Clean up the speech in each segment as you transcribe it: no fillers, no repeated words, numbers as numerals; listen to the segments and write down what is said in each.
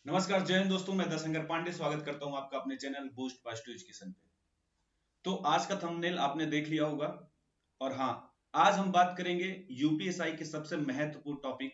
नमस्कार जय हिंद दोस्तों, मैं दशंकर पांडे स्वागत करता हूं आपका अपने चैनल बूस्ट पॉजिटिव एजुकेशन पे। तो आज का थंबनेल आपने देख लिया होगा। और हाँ, आज हम बात करेंगे यूपीएसआई के सबसे महत्वपूर्ण टॉपिक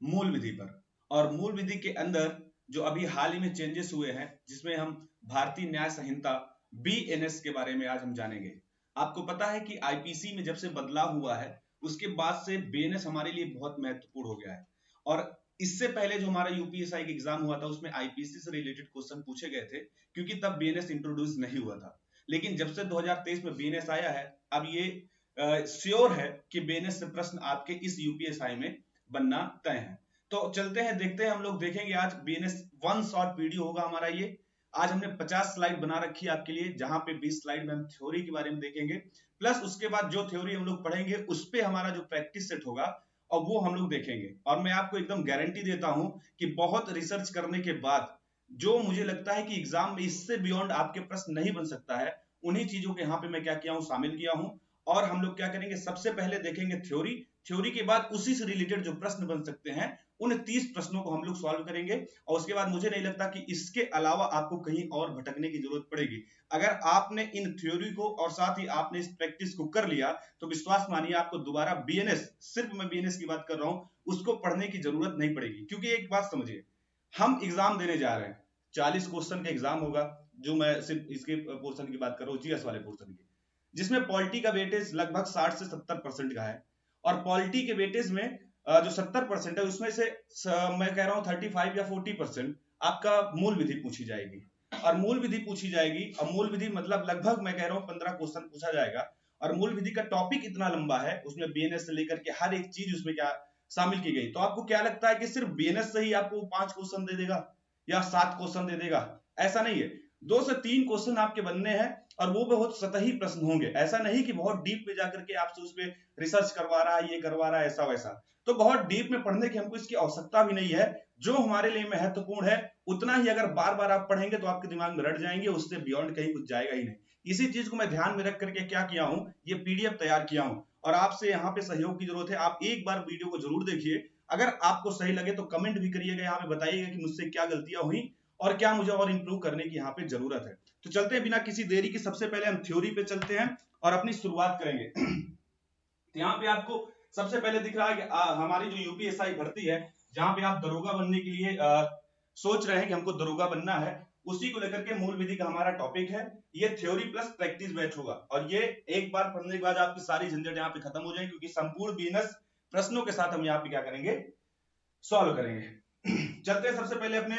मूल विधि पर। और मूल विधि के अंदर जो अभी हाल ही में चेंजेस हुए हैं, जिसमें हम भारतीय न्याय संहिता बीएनएस के बारे में आज हम जानेंगे। आपको पता है कि आईपीसी में जब से बदलाव हुआ है, उसके बाद से बीएनएस हमारे लिए बहुत महत्वपूर्ण हो गया है। और इससे पहले जो हमारा यूपीएसआई का एग्जाम हुआ था, उसमें आईपीसी से रिलेटेड क्वेश्चन पूछे गए थे, क्योंकि तब बीएनएस इंट्रोड्यूस नहीं हुआ था। लेकिन जब से 2023 में बीएनएस आया है, अब ये श्योर है कि बीएनएस से प्रश्न आपके इस यूपीएसआई में बनना तय है। तो चलते हैं, देखते हैं। हम लोग देखेंगे आज बीएनएस वन शॉर्ट वीडियो होगा हमारा ये। आज हमने 50 स्लाइड बना रखी है आपके लिए, जहां पे 20 स्लाइड में हम थ्योरी के बारे में देखेंगे, प्लस उसके बाद जो थ्योरी हम लोग पढ़ेंगे उस पे हमारा जो प्रैक्टिस सेट होगा और वो हम लोग देखेंगे। और मैं आपको एकदम गारंटी देता हूं कि बहुत रिसर्च करने के बाद जो मुझे लगता है कि एग्जाम में इससे बियॉन्ड आपके प्रश्न नहीं बन सकता है, उन्हीं चीजों के यहाँ पे मैं क्या किया हूं, शामिल किया हूं। और हम लोग क्या करेंगे, सबसे पहले देखेंगे थ्योरी। थ्योरी के बाद उसी से रिलेटेड जो प्रश्न बन सकते हैं, उन 30 प्रश्नों को हम लोग सॉल्व करेंगे। और उसके बाद मुझे नहीं लगता कि इसके अलावा आपको कहीं और भटकने की जरूरत पड़ेगी। अगर आपने इन थ्योरी को और साथ ही आपने इस प्रैक्टिस को कर लिया, तो विश्वास मानिए आपको दोबारा बीएनएस, सिर्फ मैं बीएनएस की बात कर रहा हूं, उसको पढ़ने की जरूरत नहीं पड़ेगी। क्योंकि एक बात समझिए, हम एग्जाम देने जा रहे हैं, 40 क्वेश्चन का एग्जाम होगा। जो मैं सिर्फ इसके पोर्शन की बात कर रहा हूँ, जीएस वाले पोर्शन की, जिसमें पॉलिटी का वेटेज लगभग 60 से 70% का है। और पॉलिटी के वेटेज में जो 70% है, उसमें से मैं कह रहा हूं 35 या 40% आपका मूल विधि पूछी जाएगी। और मूल विधि पूछी जाएगी, और मूल विधि मतलब लगभग मैं कह रहा हूं 15 क्वेश्चन पूछा जाएगा। और मूल विधि का टॉपिक इतना लंबा है, उसमें बीएनएस से लेकर के हर एक चीज उसमें क्या शामिल की गई। तो आपको क्या लगता है कि सिर्फ बीएनएस से ही आपको 5 क्वेश्चन दे देगा या 7 क्वेश्चन दे देगा? ऐसा नहीं है। 2 से 3 क्वेश्चन आपके बनने हैं, और वो बहुत सतही प्रश्न होंगे। ऐसा नहीं कि बहुत डीप में जाकर के आपसे उस पर रिसर्च करवा रहा है, ये करवा रहा है, ऐसा वैसा। तो बहुत डीप में पढ़ने की हमको इसकी आवश्यकता भी नहीं है। जो हमारे लिए महत्वपूर्ण है, उतना ही अगर बार बार आप पढ़ेंगे तो आपके दिमाग में रट जाएंगे, उससे बियॉन्ड कहीं कुछ जाएगा ही नहीं। इसी चीज को मैं ध्यान में रख करके क्या किया हूं, ये पीडीएफ तैयार किया हूं। और आपसे यहाँ पे सहयोग की जरूरत है। आप एक बार वीडियो को जरूर देखिए। अगर आपको सही लगे तो कमेंट भी करिएगा, यहाँ पे बताइएगा कि मुझसे क्या गलतियां हुई और क्या मुझे और इंप्रूव करने की यहाँ पे जरूरत है। तो चलते हैं बिना किसी देरी की, सबसे पहले हम थ्योरी पे चलते हैं और अपनी शुरुआत करेंगे। तो यहाँ पे आपको सबसे पहले दिख रहा है कि हमारी जो यूपीएसआई भर्ती है, जहां पे आप दरोगा बनने के लिए सोच रहे हैं कि हमको दरोगा बनना है, उसी को लेकर के मूल विधि का हमारा टॉपिक है। ये थ्योरी प्लस प्रैक्टिस बैच होगा, और ये एक बार पढ़ने के बाद आपकी सारी झंझट यहाँ पे खत्म हो जाएगी, क्योंकि संपूर्ण बीएनएस प्रश्नों के साथ हम यहाँ पे क्या करेंगे, सॉल्व करेंगे। चलते हैं सबसे पहले अपने,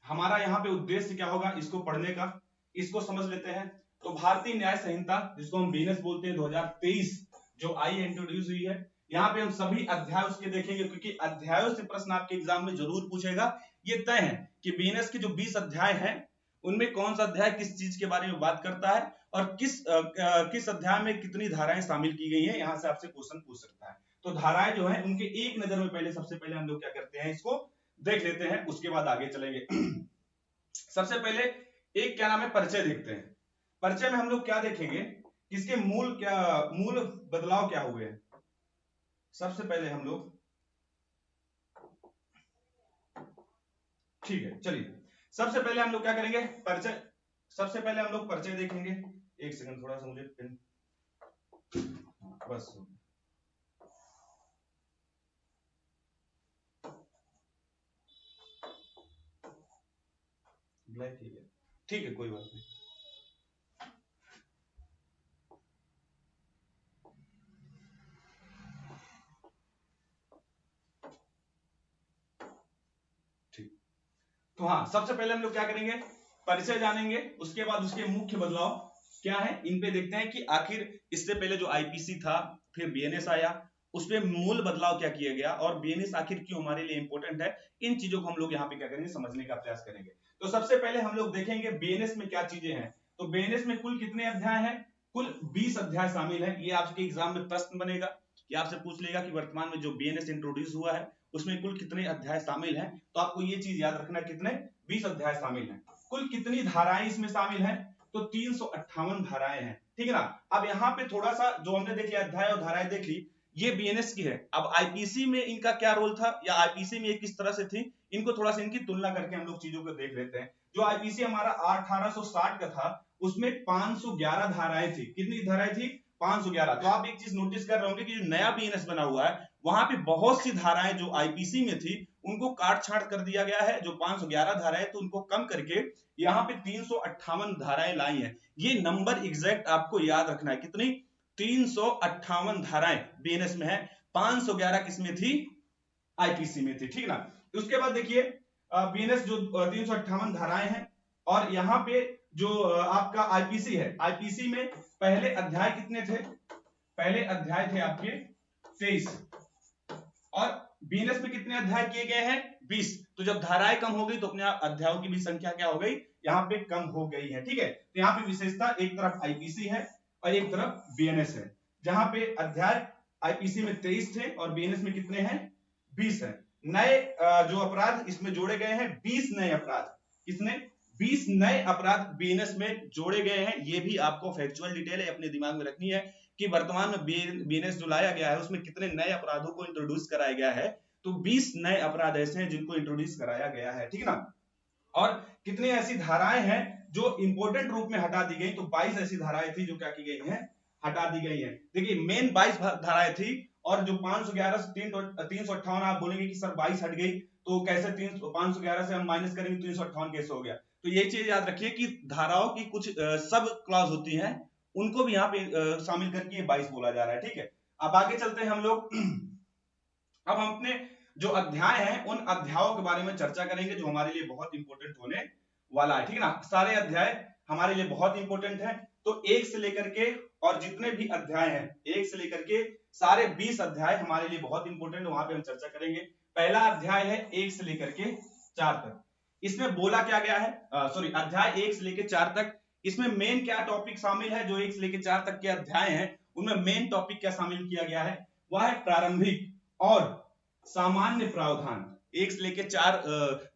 हमारा यहाँ पे उद्देश्य क्या होगा इसको पढ़ने का, इसको समझ लेते हैं। तो भारतीय न्याय संहिता, जिसको हम बीएनएस बोलते हैं, 2023 जो आई इंट्रोड्यूस हुई है, यहाँ पे हम सभी अध्याय उसके देखेंगे, क्योंकि अध्यायों से प्रश्न आपके एग्जाम में जरूर पूछेगा। ये तय है कि बीएनएस के जो 20 अध्याय हैं, उनमें कौन सा अध्याय किस चीज के बारे में बात करता है, और किस अध्याय में कितनी धाराएं शामिल की गई हैं, यहाँ से आपसे क्वेश्चन पूछ सकता है। तो धाराएं जो है उनके एक नजर में पहले, सबसे पहले हम लोग क्या करते हैं, इसको देख लेते हैं, उसके बाद आगे चलेंगे। सबसे पहले एक क्या नाम है, परिचय देखते हैं। परिचय में हम लोग क्या देखेंगे, इसके मूल बदलाव क्या हुए हैं। सबसे पहले हम लोग, ठीक है चलिए, सबसे पहले हम लोग क्या करेंगे, परिचय। सबसे पहले हम लोग परिचय देखेंगे। एक सेकंड, थोड़ा सा मुझे पेन, बस ब्लैक ही है, ठीक है कोई बात नहीं। ठीक, तो हाँ, सबसे पहले हम लोग क्या करेंगे, परिचय जानेंगे। उसके बाद उसके मुख्य बदलाव क्या है, इन पे देखते हैं कि आखिर इससे पहले जो आईपीसी था, फिर बीएनएस आया, उसमें मूल बदलाव क्या किया गया, और बीएनएस आखिर क्यों हमारे लिए इंपॉर्टेंट है। इन चीजों को हम लोग यहाँ पे क्या करेंगे, समझने का प्रयास करेंगे। तो सबसे पहले हम लोग देखेंगे बीएनएस में क्या चीजें हैं। तो बीएनएस में कुल कितने अध्याय हैं, कुल 20 अध्याय शामिल है। ये आपके एग्जाम में प्रश्न बनेगा, ये आपसे पूछ लेगा कि वर्तमान में जो बीएनएस इंट्रोड्यूस हुआ है, उसमें कुल कितने अध्याय शामिल हैं। तो आपको ये चीज याद रखना, कितने, 20 अध्याय शामिल हैं। कुल कितनी धाराएं इसमें शामिल हैं, तो 358 धाराएं हैं, ठीक है ना। अब यहाँ पे थोड़ा सा जो हमने देख लिया, अध्याय और धाराएं देख ली, ये बीएनएस की है। अब आईपीसी में इनका क्या रोल था या आईपीसी में ये किस तरह से थी, इनको थोड़ा सा इनकी तुलना करके हम लोग चीजों को देख लेते हैं। जो आईपीसी हमारा 1860 का था उसमें 511 धाराएं थी। कितनी धाराएं थी? 511। तो आप एक चीज नोटिस कर रहे होंगे कि जो नया बीएनएस बना हुआ है वहां पे बहुत सी धाराएं जो आईपीसी में थी उनको काट छाट कर दिया गया है। जो 511 धाराएं तो उनको कम करके यहाँ पे 358 धाराएं लाई हैं। ये नंबर एग्जैक्ट आपको याद रखना है। कितनी? 358 धाराएं बीएनएस में है, 511 किसमें थी? आईपीसी में थी। ठीक ना। उसके बाद देखिए बीएनएस जो 358 धाराएं हैं और यहाँ पे जो आपका आईपीसी है, आईपीसी में पहले अध्याय कितने थे? पहले अध्याय थे आपके 23 और बीएनएस में कितने अध्याय किए गए हैं? 20। तो जब धाराएं कम हो गई तो अपने आप अध्यायों की भी संख्या क्या हो गई? यहाँ पे कम हो गई है। ठीक है। तो यहाँ पे विशेषता एक तरफ आईपीसी है और एक तरफ बीएनएस है, जहां पे अध्याय आईपीसी में 23 थे और बीएनएस में कितने हैं? 20 है। नए जो अपराध इसमें जोड़े गए हैं 20 नए अपराध। किसने? 20 नए अपराध बीएनएस में जोड़े गए हैं। ये भी आपको फैक्चुअल डिटेल है अपने दिमाग में रखनी है कि वर्तमान में बीएनएस जो लाया गया है उसमें कितने नए अपराधों को इंट्रोड्यूस कराया गया है। तो 20 नए अपराध ऐसे हैं जिनको इंट्रोड्यूस कराया गया है। ठीक ना। और कितनी ऐसी धाराएं हैं जो इंपोर्टेंट रूप में हटा दी गई? तो 22 ऐसी धाराएं थी जो क्या की गई हैं? हटा दी गई हैं। देखिए मेन 22 धाराएं थी और जो 511 से 358 आप बोलेंगे कि सर 22 हट गई तो कैसे 511 से हम माइनस करेंगे 358 कैसे हो गया? तो ये चीज याद रखिए कि धाराओं की कुछ सब क्लॉज होती हैं उनको भी यहाँ पे शामिल करके 22 बोला जा रहा है। ठीक है। अब आगे चलते हैं हम लोग। अब हम अपने जो अध्याय हैं उन अध्यायों के बारे में चर्चा करेंगे जो हमारे लिए बहुत इंपॉर्टेंट होने वाला है। ठीक है ना। सारे अध्याय हमारे लिए बहुत इंपॉर्टेंट है। तो 1 से लेकर के और जितने भी अध्याय हैं 1 से लेकर के सारे 20 अध्याय हमारे लिए बहुत इंपॉर्टेंट, वहां पे हम चर्चा करेंगे। पहला अध्याय है 1 से लेकर के 4 तक। इसमें बोला क्या गया है? सॉरी, अध्याय 1 से लेकर 4 तक। इसमें मेन क्या टॉपिक शामिल है? जो 1 से लेकर 4 तक के अध्याय हैं उनमें मेन टॉपिक क्या शामिल किया गया है? वह है प्रारंभिक और सामान्य प्रावधान। 1 से लेकर 4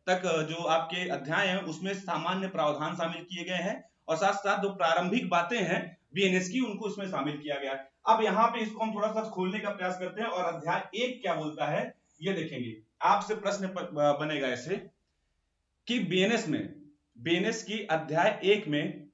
तक जो आपके अध्याय हैं उसमें सामान्य प्रावधान शामिल किए गए हैं और साथ साथ जो प्रारंभिक बातें हैं बीएनएस की उनको इसमें शामिल किया गया है। अब यहाँ पे इसको हम थोड़ा सा खोलने का प्रयास करते हैं और अध्याय 1 क्या बोलता है ये देखेंगे। आपसे प्रश्न बनेगा ऐसे कि बीएनएस की अध्याय 1 में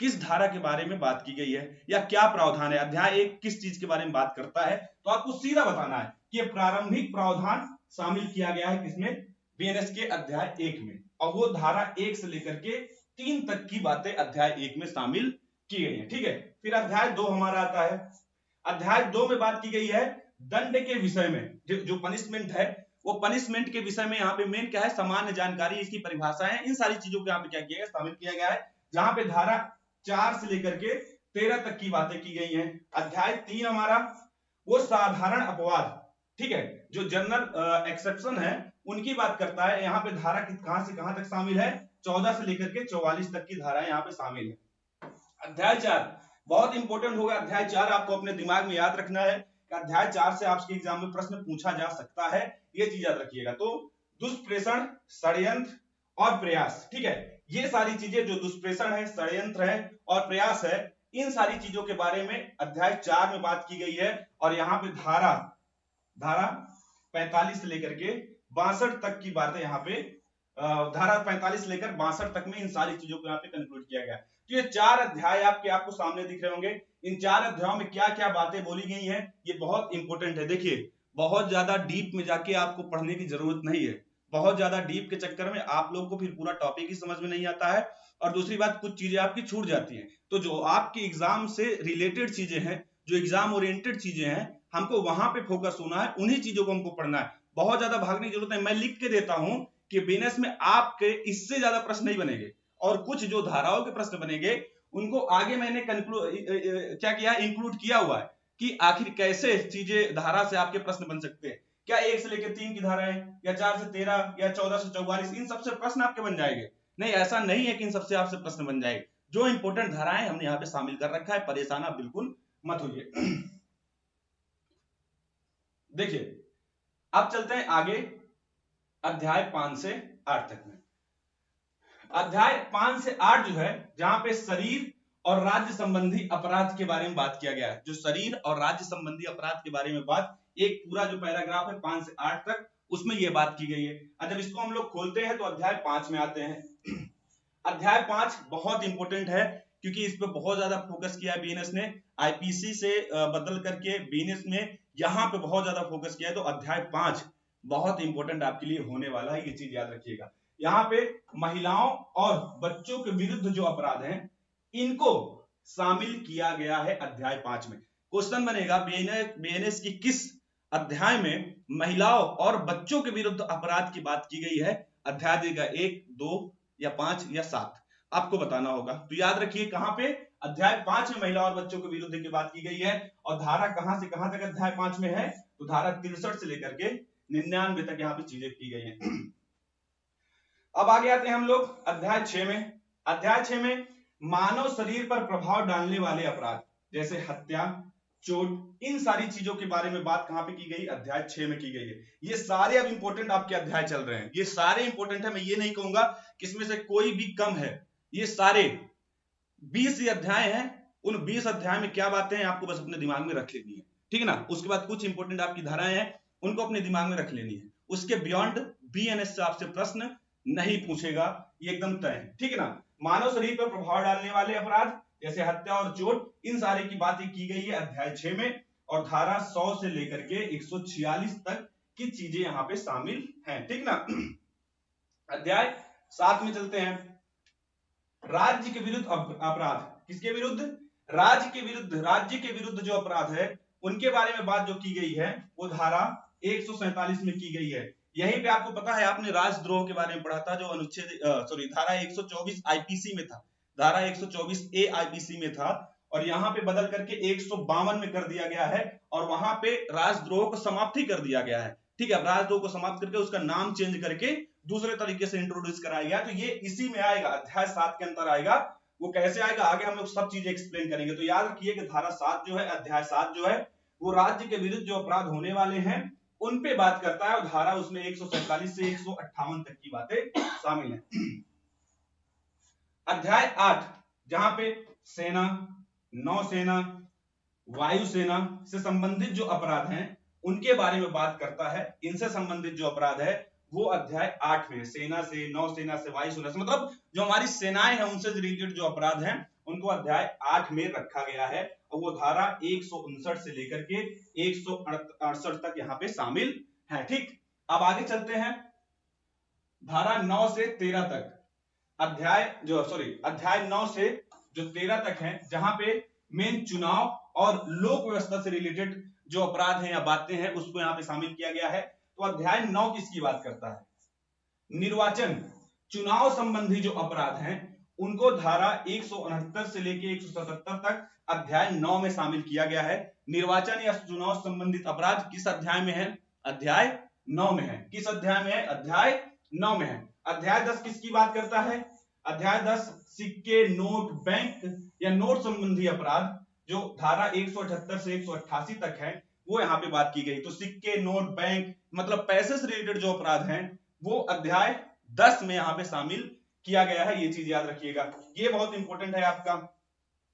किस धारा के बारे में बात की गई है या क्या प्रावधान है? अध्याय 1 किस चीज के बारे में बात करता है? तो आपको सीधा बताना है कि प्रारंभिक प्रावधान शामिल किया गया है किसमें? बीएनएस के अध्याय 1 में। और वो धारा 1 से लेकर के 3 तक की बातें अध्याय 1 में शामिल की गई है। ठीक है। फिर अध्याय 2 हमारा आता है। अध्याय 2 में बात की गई है दंड के विषय में। जो पनिशमेंट है वो पनिशमेंट के विषय में यहाँ पे मेन क्या है? सामान्य जानकारी, इसकी परिभाषा है, इन सारी चीजों को यहाँ पे क्या किया गया? शामिल किया गया है। जहां पे धारा 4 से लेकर के 13 तक की बातें की गई हैं। अध्याय 3 हमारा वो साधारण अपवाद, ठीक है, जो जनरल एक्सेप्शन है उनकी बात करता है। यहाँ पे धारा कहां से कहां तक शामिल है? 14 से लेकर के 44 तक की धाराएं यहाँ पे शामिल है। अध्याय 4 बहुत इंपॉर्टेंट होगा। अध्याय 4 आपको अपने दिमाग में याद रखना है कि अध्याय 4 से आपके एग्जाम में प्रश्न पूछा जा सकता है, ये चीज याद रखिएगा। तो दुष्प्रेषण, षड्यंत्र और प्रयास, ठीक है, ये सारी चीजें जो दुष्प्रेषण है, षड्यंत्र है और प्रयास है, इन सारी चीजों के बारे में अध्याय 4 में बात की गई है। और यहाँ पे धारा 45 से लेकर के 62 तक की बातें यहाँ पे धारा 45 से लेकर 62 तक में इन सारी चीजों को यहाँ पे कंक्लूड किया गया। तो ये 4 अध्याय आपको सामने दिख रहे होंगे। इन 4 अध्यायों में क्या क्या बातें बोली गई हैं ये बहुत इंपॉर्टेंट है। देखिए बहुत ज्यादा डीप में जाके आपको पढ़ने की जरूरत नहीं है। बहुत ज्यादा डीप के चक्कर में आप लोगों को फिर पूरा टॉपिक ही समझ में नहीं आता है और दूसरी बात कुछ चीजें आपकी छूट जाती हैं। तो जो आपके एग्जाम से रिलेटेड चीजें हैं, जो एग्जाम ओरिएंटेड चीजें हैं, हमको वहां पे फोकस होना है, उन्हीं चीजों को हमको पढ़ना है। बहुत ज्यादा भागने की जरूरत है। मैं लिख के देता हूं कि बीएनएस में आपके इससे ज्यादा प्रश्न नहीं बनेंगे और कुछ जो धाराओं के प्रश्न बनेंगे उनको आगे मैंने क्या किया, इंक्लूड किया हुआ है कि आखिर कैसे चीजें धारा से आपके प्रश्न बन सकते हैं। क्या 1 से लेकर 3 की धाराएं या 4 से 13 या 14 से 44 इन सबसे प्रश्न आपके बन जाएंगे? नहीं, ऐसा नहीं है कि इन सबसे आपसे प्रश्न बन जाएंगे। जो इंपोर्टेंट धाराएं हमने यहाँ पे शामिल कर रखा है, परेशान आप बिल्कुल मत होइए। देखिए अब चलते हैं आगे अध्याय 5 से 8 तक में। अध्याय 5 से 8 जो है, जहां पे शरीर और राज्य संबंधी अपराध के बारे में बात किया गया है। जो शरीर और राज्य संबंधी अपराध के बारे में बात, एक पूरा जो पैराग्राफ है 5 से 8 तक, उसमें यह बात की गई है। जब इसको हम लोग खोलते हैं तो अध्याय 5 में आते हैं। अध्याय 5 बहुत इंपॉर्टेंट है क्योंकि इस पे बहुत ज्यादा फोकस किया है बीएनएस ने, आईपीसी से बदल करके बीएनएस में यहाँ पे बहुत ज्यादा फोकस किया है। तो अध्याय 5 बहुत इंपॉर्टेंट आपके लिए होने वाला है, ये चीज याद रखिएगा। यहाँ पे महिलाओं और बच्चों के विरुद्ध जो अपराध हैं इनको शामिल किया गया है अध्याय 5 में। क्वेश्चन बनेगा बीएनएस की किस अध्याय में महिलाओं और बच्चों के विरुद्ध अपराध की बात की गई है? अध्याय देगा 1, 2 या 5 या 7, आपको बताना होगा। तो याद रखिए कहां पे, अध्याय 5 में महिला और बच्चों के विरुद्ध की बात की गई है। और धारा कहां से कहां तक अध्याय 5 में है? तो धारा 63 से लेकर के 99 तक यहाँ पे चीजें की गई हैं। अब आगे आते हैं हम लोग अध्याय 6 में। अध्याय 6 में मानव शरीर पर प्रभाव डालने वाले अपराध जैसे हत्या, चोट, इन सारी चीजों के बारे में बात कहां पे की गई? अध्याय 6 में की गई है। ये सारे अब इंपॉर्टेंट आपके अध्याय चल रहे हैं, ये सारे इंपॉर्टेंट है। मैं ये नहीं कहूंगा कि इसमें से कोई भी कम है, ये सारे 20 अध्याय हैं। उन 20 अध्याय में क्या बातें हैं आपको बस अपने दिमाग में रख लेनी है, ठीक है ना। उसके बाद कुछ इंपॉर्टेंट आपकी धाराएं हैं, उनको अपने दिमाग में रख लेनी है। उसके बियॉन्ड बीएनएस से आपसे प्रश्न नहीं पूछेगा, ये एकदम तय है, ठीक है ना। मानव शरीर पर प्रभाव डालने वाले अपराध जैसे हत्या और चोट, इन सारे की बातें की गई है अध्याय 6 में। और धारा 100 से लेकर के 146 तक की चीजें यहाँ पे शामिल हैं, ठीक ना। अध्याय 7 में चलते हैं। राज्य के विरुद्ध अपराध, किसके विरुद्ध? राज्य के विरुद्ध। राज्य के विरुद्ध जो अपराध है उनके बारे में बात जो की गई है वो धारा 147 में की गई है। यहीं पे आपको पता है, आपने राजद्रोह के बारे में पढ़ा था, जो अनुच्छेद धारा 124 आईपीसी में था, धारा 124 ए आईपीसी में था, और यहाँ पे बदल करके 152 में कर दिया गया है, और वहां पे राजद्रोह को समाप्ति कर दिया गया है, ठीक है। राजद्रोह को समाप्त करके उसका नाम चेंज करके दूसरे तरीके से इंट्रोड्यूस कराया गया। तो ये इसी में आएगा, अध्याय 7 के अंदर आएगा। वो कैसे आएगा आगे हम लोग सब चीजें एक्सप्लेन करेंगे। तो याद रखिए कि धारा 7 जो है, अध्याय 7 जो है, वो राज्य के विरुद्ध जो अपराध होने वाले हैं उन पे बात करता है, और धारा उसमें 147 से 158 तक की बातें शामिल है। अध्याय 8 जहां पे सेना, नौसेना, वायुसेना से संबंधित जो अपराध हैं उनके बारे में बात करता है। इनसे संबंधित जो अपराध है वो अध्याय 8 में, सेना से, नौसेना से, वायुसेना से, मतलब जो हमारी सेनाएं हैं उनसे रिलेटेड जो अपराध हैं उनको अध्याय 8 में रखा गया है, और वो धारा 159 से लेकर के 168 तक यहाँ पे शामिल है, ठीक। अब आगे चलते हैं धारा 9 से 13 तक। अध्याय 9 से जो 13 तक है, जहां पे मेन चुनाव और लोक व्यवस्था से रिलेटेड जो अपराध हैं या बातें हैं उसको यहाँ पे शामिल किया गया है। तो अध्याय 9 किसकी बात करता है? निर्वाचन, चुनाव संबंधी जो अपराध हैं उनको धारा 169 से लेके 177 तक अध्याय 9 में शामिल किया गया है। निर्वाचन या चुनाव संबंधित अपराध किस अध्याय में है? अध्याय 9 में है। किस अध्याय में है? अध्याय 9 में है। अध्याय 10 किसकी बात करता है? अध्याय 10 सिक्के, नोट, बैंक या नोट संबंधी अपराध, जो धारा 178 से 188 तक है, वो यहाँ पे बात की गई। तो सिक्के, नोट, बैंक मतलब पैसे से रिलेटेड जो अपराध हैं वो अध्याय 10 में यहाँ पे शामिल किया गया है, ये चीज याद रखिएगा, ये बहुत इंपॉर्टेंट है आपका।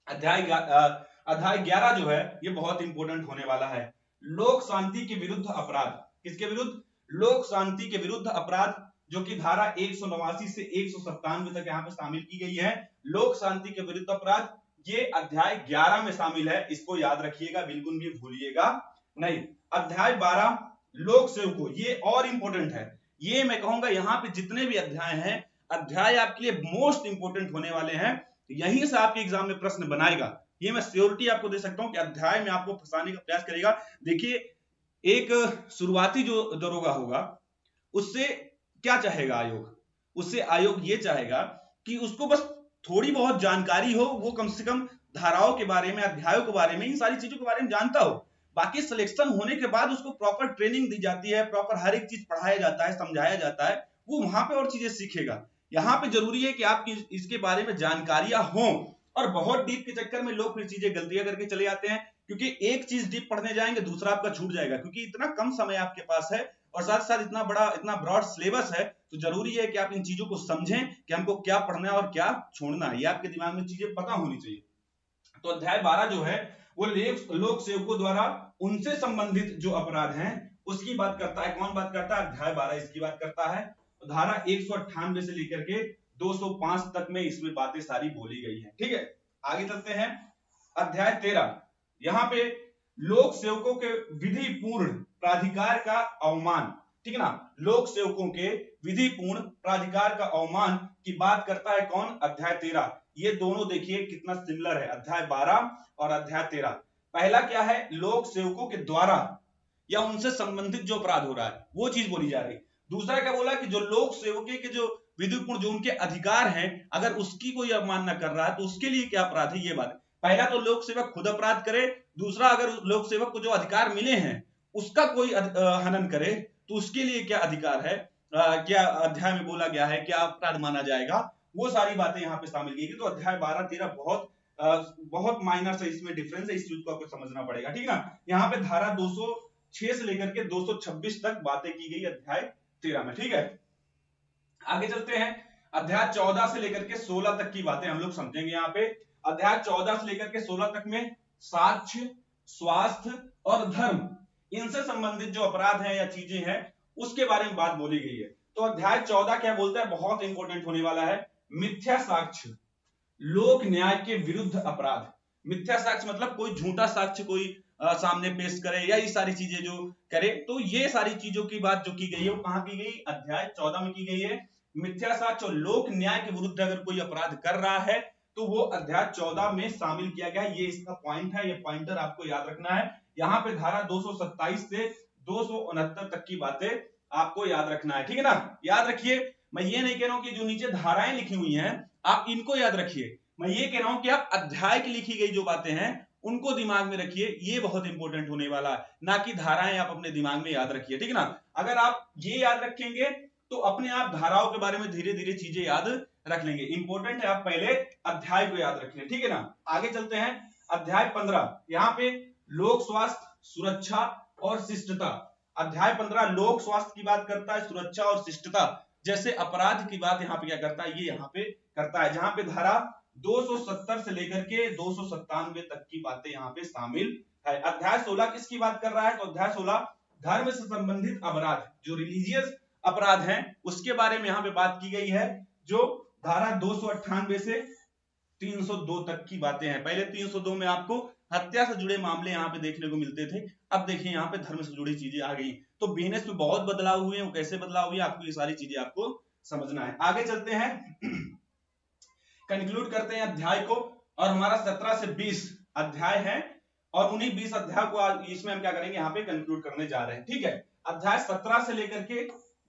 अध्याय 11 जो है ये बहुत इंपॉर्टेंट होने वाला है। लोक शांति के विरुद्ध अपराध, किसके विरुद्ध? लोक शांति के विरुद्ध अपराध, जो कि धारा 189 से 197 तक यहाँ पे शामिल की गई है। लोक शांति के विरुद्ध अपराध ये अध्याय 11 में शामिल है, इसको याद रखिएगा, बिल्कुल भी भूलिएगा नहीं। अध्याय 12 लोक सेवकों, ये और इंपॉर्टेंट है। ये मैं कहूंगा यहाँ पे जितने भी अध्याय हैं, अध्याय आपके लिए मोस्ट इंपॉर्टेंट होने वाले हैं, यहीं से आपके एग्जाम में प्रश्न बनाएगा, ये मैं श्योरिटी आपको दे सकता हूं कि अध्याय में आपको फंसाने का प्रयास करेगा। देखिए, एक शुरुआती जो दरोगा होगा उससे क्या चाहेगा आयोग? उससे आयोग ये चाहेगा कि उसको बस थोड़ी बहुत जानकारी हो, वो कम से कम धाराओं के बारे में, अध्यायों के बारे में, इन सारी चीजों के बारे में जानता हो। बाकी सिलेक्शन होने के बाद उसको प्रॉपर ट्रेनिंग दी जाती है, प्रॉपर हर एक चीज पढ़ाया जाता है, समझाया जाता है, वो वहां पे और चीजें सीखेगा। यहाँ पे जरूरी है कि आपकी इसके बारे में जानकारियां हों, और बहुत डीप के चक्कर में लोग फिर चीजें गलतियां करके चले जाते हैं, क्योंकि एक चीज डीप पढ़ने जाएंगे दूसरा आपका छूट जाएगा, क्योंकि इतना कम समय आपके पास है और साथ साथ इतना बड़ा, इतना ब्रॉड सिलेबस है। तो जरूरी है कि आप इन चीजों को समझें कि हमको क्या पढ़ना है और क्या छोड़ना है, ये आपके दिमाग में चीजें पता होनी चाहिए। तो अध्याय 12 जो है वो लोक सेवकों द्वारा उनसे संबंधित जो अपराध हैं उसकी बात करता है। कौन बात करता है? अध्याय 12 इसकी बात करता है। तो धारा 198 से लेकर के 205 तक में इसमें बातें सारी बोली गई हैं। ठीक है, आगे चलते हैं। अध्याय 13, यहाँ पे लोक सेवकों के विधि पूर्ण प्राधिकार का अवमान, ठीक है ना, लोक सेवकों के विधि पूर्ण प्राधिकार का अवमान की बात करता है। कौन? अध्याय 13। ये दोनों देखिए कितना सिमिलर है, अध्याय 12 और अध्याय 13। पहला क्या है? लोक सेवकों के द्वारा या उनसे संबंधित जो अपराध हो रहा है वो चीज बोली जा रही। दूसरा क्या बोला कि जो लोक सेवकों के जो विधिपूर्ण जो उनके अधिकार हैं, अगर उसकी कोई अवमानना कर रहा है तो उसके लिए क्या अपराध है, ये बात। पहला तो लोक सेवक खुद अपराध करे, दूसरा अगर लोक सेवक को जो अधिकार मिले हैं उसका कोई हनन करे तो उसके लिए क्या अधिकार है, क्या अध्याय में बोला गया है, क्या अपराध माना जाएगा, वो सारी बातें यहाँ पे शामिल की गई। तो अध्याय 12-13 बहुत माइनर से इसमें डिफरेंस है, इस चीज को आपको समझना पड़ेगा। ठीक है ना, यहाँ पे धारा 206 से लेकर के 226 तक बातें की गई अध्याय 13 में। ठीक है, आगे चलते हैं। अध्याय 14 से लेकर के 16 तक की बातें हम लोग समझेंगे। यहाँ पे अध्याय 14 से लेकर के 16 तक में साक्ष्य, स्वास्थ्य और धर्म, इनसे संबंधित जो अपराध हैं या चीजें हैं उसके बारे में बात बोली गई है। तो अध्याय 14 क्या बोलता है, बहुत इंपॉर्टेंट होने वाला है, मिथ्या साक्ष्य, लोक न्याय के विरुद्ध अपराध। मिथ्या साक्ष्य मतलब कोई झूठा साक्ष्य कोई सामने पेश करे या ये सारी चीजें जो करे, तो ये सारी चीजों की बात जो की गई है वो कहां की गई? अध्याय 14 में की गई है। मिथ्या साक्ष्य और लोक न्याय के विरुद्ध अगर कोई अपराध कर रहा है तो वो अध्याय 14 में शामिल किया गया। ये इसका पॉइंट है, ये पॉइंटर आपको याद रखना है। यहाँ पे धारा 227 से 269 तक की बातें आपको याद रखना है। ठीक है ना, याद रखिए। मैं ये नहीं कह रहा हूं कि जो नीचे धाराएं लिखी हुई हैं आप इनको याद रखिए, मैं ये कह रहा हूं कि आप अध्याय की लिखी गई जो बातें हैं उनको दिमाग में रखिए, ये बहुत इंपॉर्टेंट होने वाला है, ना कि धाराएं आप अपने दिमाग में याद रखिए। ठीक है ना, अगर आप ये याद रखेंगे तो अपने आप धाराओं के बारे में धीरे धीरे चीजें याद रख लेंगे। इंपॉर्टेंट है, आप पहले अध्याय को याद रखें। ठीक है ना, आगे चलते हैं। अध्याय 15, यहाँ पे लोक स्वास्थ्य, सुरक्षा और शिष्टता। अध्याय 15 लोक स्वास्थ्य की बात करता है, सुरक्षा और शिष्टता जैसे अपराध की बात यहाँ पे क्या करता है, ये यहाँ पे करता है। जहां पे धारा 270 से लेकर के 297 तक की बातें यहाँ पे शामिल है। अध्याय 16 किसकी बात कर रहा है? तो अध्याय 16 धर्म से संबंधित अपराध, जो रिलीजियस अपराध हैं उसके बारे में यहाँ पे बात की गई है, जो धारा 298 से 302 तक की बातें हैं। पहले 302 में आपको हत्या से जुड़े मामले यहाँ पे देखने को मिलते थे, अब देखिए यहाँ पे धर्म से जुड़ी चीजें आ गई। तो बिजनेस में बहुत बदलाव हुए हैं, कैसे बदलाव हुए आपको ये सारी चीजें आपको समझना है। आगे चलते हैं, कंक्लूड करते हैं अध्याय को। और हमारा 17 से 20 अध्याय है और उन्हीं 20 अध्याय को इसमें हम क्या करेंगे, यहाँ पे कंक्लूड करने जा रहे हैं। ठीक है, अध्याय 17 से लेकर के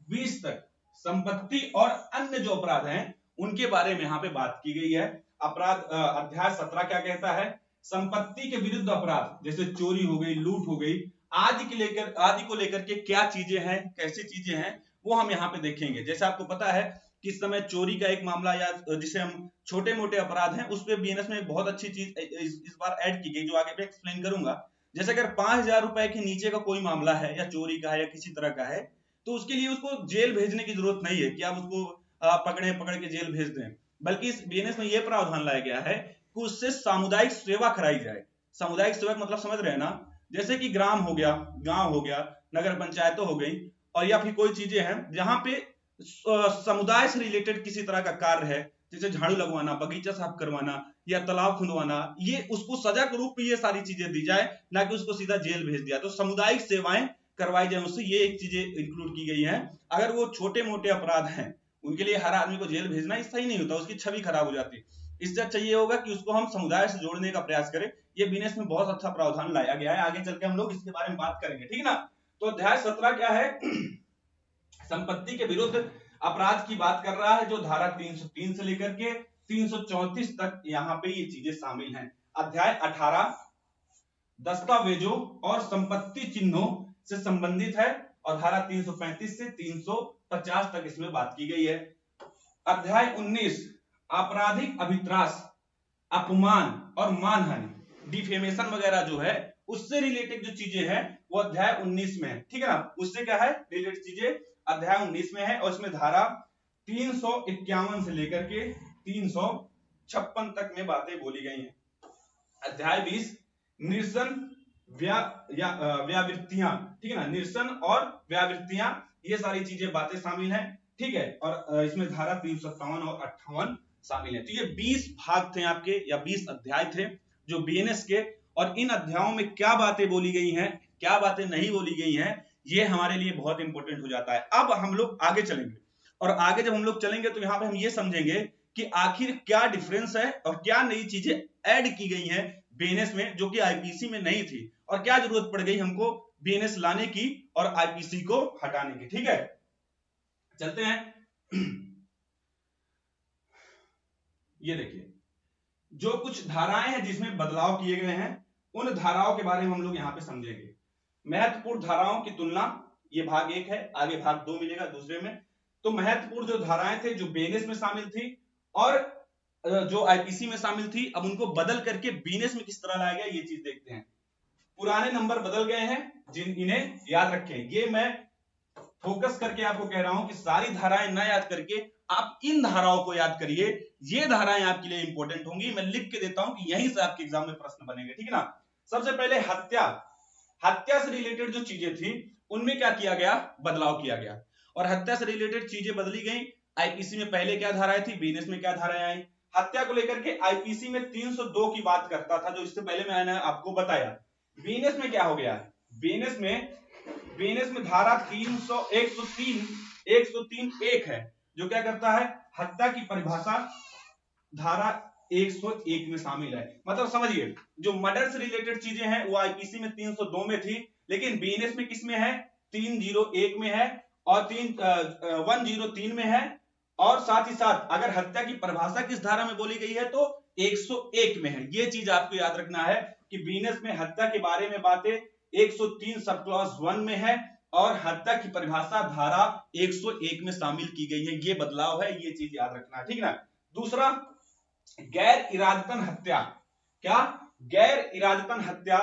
20 तक संपत्ति और अन्य जो अपराध हैं उनके बारे में यहाँ पे बात की गई है। अपराध अध्याय 17 क्या कहता है? संपत्ति के विरुद्ध अपराध जैसे चोरी हो गई, लूट हो गई, आदि को लेकर के क्या चीजें हैं, कैसी चीजें हैं, वो हम यहाँ पे देखेंगे। जैसे आपको पता है कि इस समय चोरी का एक मामला या जिसे हम छोटे मोटे अपराध हैं उस पे बीएनएस में एक बहुत अच्छी चीज इस बार ऐड की गई जो आगे मैं एक्सप्लेन करूंगा। जैसे अगर 5000 रुपए के नीचे का कोई मामला है या चोरी का है या किसी तरह का है तो उसके लिए उसको जेल भेजने की जरूरत नहीं है कि आप उसको पकड़ के जेल भेज दें, बल्कि इस बीएनएस में यह प्रावधान लाया गया है कि उससे सामुदायिक सेवा कराई जाए। सामुदायिक सेवा मतलब समझ रहे हैं ना, जैसे कि ग्राम हो गया, गांव हो गया, नगर पंचायतों हो गई, और या फिर कोई चीजें हैं जहां पे समुदाय से रिलेटेड किसी तरह का कार्य है, जैसे झाड़ू लगवाना, बगीचा साफ करवाना या तालाब खुदवाना, ये उसको सजा के रूप में ये सारी चीजें दी जाए, ना कि उसको सीधा जेल भेज दिया। तो सामुदायिक सेवाएं करवाई जाए उससे, ये एक चीजें इंक्लूड की गई है। अगर वो छोटे मोटे अपराध हैं उनके लिए हर आदमी को जेल भेजना सही नहीं होता, उसकी छवि खराब हो जाती है। इससे अच्छा ये होगा कि उसको हम समुदाय से जोड़ने का प्रयास करें। ये बीएनएस में बहुत अच्छा प्रावधान लाया गया है, आगे चल के हम लोग इसके बारे में बात करेंगे। ठीक है ना, तो अध्याय 17 क्या है? संपत्ति के विरुद्ध अपराध की बात कर रहा है, जो धारा 303 से लेकर के 334 तक यहाँ पे ये चीजें शामिल हैं। अध्याय 18 दस्तावेजों और संपत्ति चिन्हों से संबंधित है और धारा 335 से 350 तक इसमें बात की गई है। अध्याय 19 आपराधिक अभित्रास, अपमान और मानहानि, डिफेमेशन वगैरह जो है उससे रिलेटेड जो चीजें हैं वो अध्याय 19 में है। ठीक है ना, उससे क्या है रिलेटेड चीजें अध्याय 19 में है और इसमें धारा 351 से लेकर के 356 तक में बातें बोली गई हैं। अध्याय 20 निरसन व्यावृत्तियां, ठीक है ना, निरसन और व्यावृत्तियां, ये सारी चीजें बातें शामिल हैं, ठीक है। और इसमें धारा 357 और 58 शामिल है। तो ये 20 भाग थे आपके, या 20 अध्याय थे जो बीएनएस के, और इन अध्यायों में क्या बातें बोली गई हैं, क्या बातें नहीं बोली गई हैं, ये हमारे लिए बहुत इंपॉर्टेंट हो जाता है। अब हम लोग आगे चलेंगे, और आगे जब हम लोग चलेंगे तो यहाँ पे हम ये समझेंगे कि आखिर क्या डिफरेंस है और क्या नई चीजें ऐड की गई हैं बीएनएस में जो कि आईपीसी में नहीं थी, और क्या जरूरत पड़ गई हमको बीएनएस लाने की और आईपीसी को हटाने की। ठीक है, चलते हैं। ये देखिए, जो कुछ धाराएं हैं जिसमें बदलाव किए गए हैं, उन धाराओं के बारे में हम लोग यहां पे समझेंगे। महत्वपूर्ण धाराओं की तुलना, ये भाग 1 है, आगे भाग 2 मिलेगा दूसरे में। तो महत्वपूर्ण जो धाराएं थे जो बीएनएस में शामिल थी और जो आईपीसी में शामिल थी, अब उनको बदल करके बीएनएस में किस तरह लाया गया ये चीज देखते हैं। पुराने नंबर बदल गए हैं, इन्हें याद रखें। ये मैं फोकस करके आपको कह रहा हूं कि सारी धाराएं ना याद करके आप इन धाराओं को याद करिए, ये धाराएं आपके लिए इंपॉर्टेंट होंगी। मैं लिख के देता हूं कि यहीं से आपके एग्जाम में प्रश्न बनेंगे, ठीक है ना। सबसे पहले हत्या से रिलेटेड जो चीजें थी उनमें क्या किया गया, बदलाव किया गया, और हत्या से रिलेटेड चीजें बदली गई। आईपीसी में पहले क्या धाराएं थी, बीएनएस में क्या धाराएं आई। हत्या को लेकर के आईपीसी में 302 की बात करता था, जो इससे पहले मैंने आपको बताया। बीएनएस में क्या हो गया, बीएनएस में धारा 103(1) है, जो क्या करता है, हत्या की परिभाषा धारा 101 में शामिल है। मतलब समझिए, जो मर्डर से रिलेटेड चीजें हैं वो आईपीसी में 302 में थी, लेकिन बीएनएस में किस में है, 301 में है, और 103 में है। और साथ ही साथ अगर हत्या की परिभाषा किस धारा में बोली गई है तो 101 में है। ये चीज आपको याद रखना है कि बीएनएस में हत्या के बारे में बातें 103 सब क्लॉज 1 में है, और हत्या की परिभाषा धारा 101 में शामिल की गई है। ये बदलाव है, ये चीज याद रखना है, ठीक है ना। दूसरा, गैर इरादतन हत्या। क्या, गैर इरादतन हत्या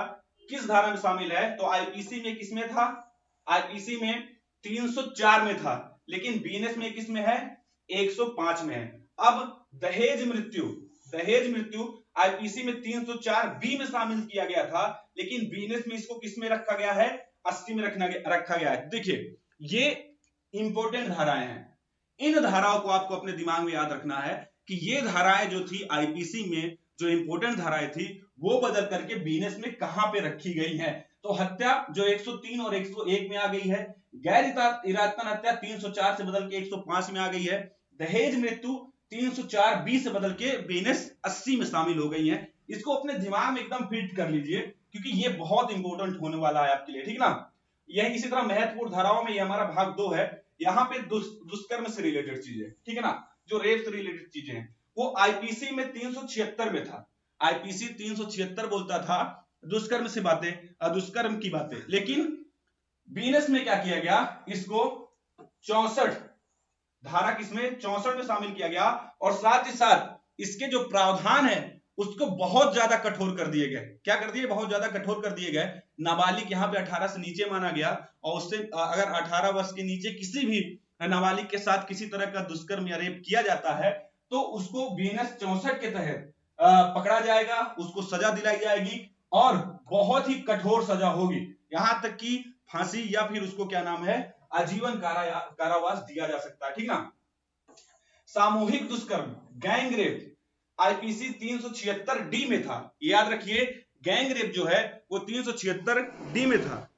किस धारा में शामिल है, तो आईपीसी में किसमें था, आईपीसी में 304 में था, लेकिन बीएनएस में किसमें है, 105 में है। अब दहेज मृत्यु आईपीसी में 304 बी में शामिल किया गया था, लेकिन बीएनएस में इसको किसमें रखा गया है, 80 में रखा गया है। देखिए, ये इंपॉर्टेंट धाराएं हैं, इन धाराओं को आपको अपने दिमाग में याद रखना है कि ये धाराएं जो थी आईपीसी में, जो इंपॉर्टेंट धाराएं थी, वो बदल करके बीएनएस में कहां पे रखी गई है। तो हत्या जो 103 और 101 में आ गई है, गैर इरादतन हत्या 304 से बदल के 105 में आ गई है, दहेज मृत्यु 304 बी से बदल के बीएनएस 80 में शामिल हो गई है। इसको अपने दिमाग में एकदम फिट कर लीजिए, क्योंकि ये बहुत इंपॉर्टेंट होने वाला है आपके लिए, ठीक ना। यह इसी तरह महत्वपूर्ण धाराओं में ये हमारा भाग 2 है। यहाँ पे दुष्कर्म से रिलेटेड चीजें, ठीक है ना, जो रेप से रिलेटेड चीजें हैं, वो आईपीसी में 376 में था। आईपीसी 376 बोलता था दुष्कर्म से बातें, दुष्कर्म की बातें, लेकिन बीएनएस में क्या किया गया, इसको 64 धारा किसमें, 64 में शामिल किया गया, और साथ ही साथ इसके जो प्रावधान है उसको बहुत ज्यादा कठोर कर दिए गए। क्या कर दिए, बहुत ज्यादा कठोर कर दिए गए। नाबालिग यहाँ पे 18 से नीचे माना गया, और उससे अगर 18 वर्ष के नीचे किसी भी नाबालिग के साथ किसी तरह का दुष्कर्म या रेप किया जाता है तो उसको बीएनएस 64 के तहत पकड़ा जाएगा, उसको सजा दिलाई जाएगी, और बहुत ही कठोर सजा होगी, यहां तक कि फांसी या फिर उसको क्या नाम है, आजीवन कारावास दिया जा सकता है, ठीक ना। सामूहिक दुष्कर्म, गैंग रेप आईपीसी 376 डी में था, याद रखिए, गैंग रेप जो है वो 376 डी में था।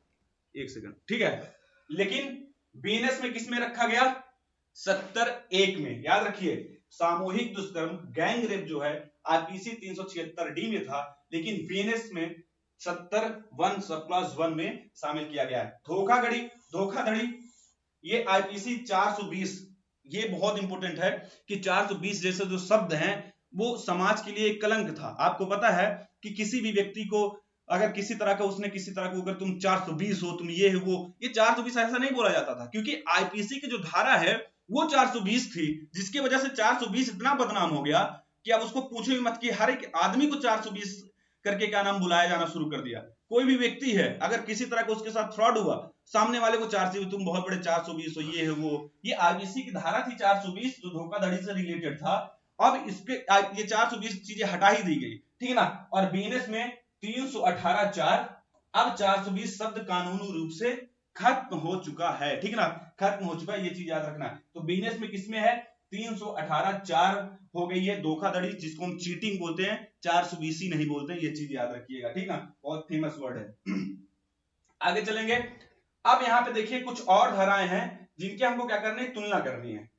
एक सेकंड, ठीक है, लेकिन बीएनएस में किस में रखा गया, 70(1) में। याद रखिए, सामूहिक दुष्कर्म गैंग रेप जो है आईपीसी 376 डी में था, लेकिन बीएनएस में 70(1) सब क्लॉज 1 में शामिल किया गया है। धोखाधड़ी ये आईपीसी 420, ये बहुत इंपॉर्टेंट है कि 420 जैसे जो शब्द हैं वो समाज के लिए एक कलंक था। आपको पता है कि किसी भी व्यक्ति को अगर किसी तरह का अगर तुम 420 हो, तुम ये है वो, ये 420 ऐसा नहीं बोला जाता था, क्योंकि आईपीसी की जो धारा है वो 420 थी, जिसकी वजह से 420 इतना बदनाम हो गया कि अब उसको पूछो ही मत कि हर एक आदमी को 420 करके क्या नाम बुलाया जाना शुरू कर दिया। कोई भी व्यक्ति है अगर किसी तरह का उसके साथ फ्रॉड हुआ, सामने वाले को 420, तुम बहुत बड़े 420 हो, ये है वो। ये आईपीसी की धारा थी 420 जो धोखाधड़ी से रिलेटेड था। अब इसके ये 420 चीजें हटा ही दी गई, ठीक है ना। और बीएनएस में 318(4), अब 420 शब्द कानूनी रूप से खत्म हो चुका है, ठीक है ना, खत्म हो चुका है, ये चीज याद रखना। तो बीएनएस में किसमें है, 318(4) हो गई है धोखाधड़ी, जिसको हम चीटिंग बोलते हैं, 420 नहीं बोलते हैं, ये चीज याद रखिएगा, ठीक ना, बहुत फेमस वर्ड है। आगे चलेंगे। अब यहां पे देखिए कुछ और धाराएं हैं जिनके हमको क्या करनी है, तुलना करनी है,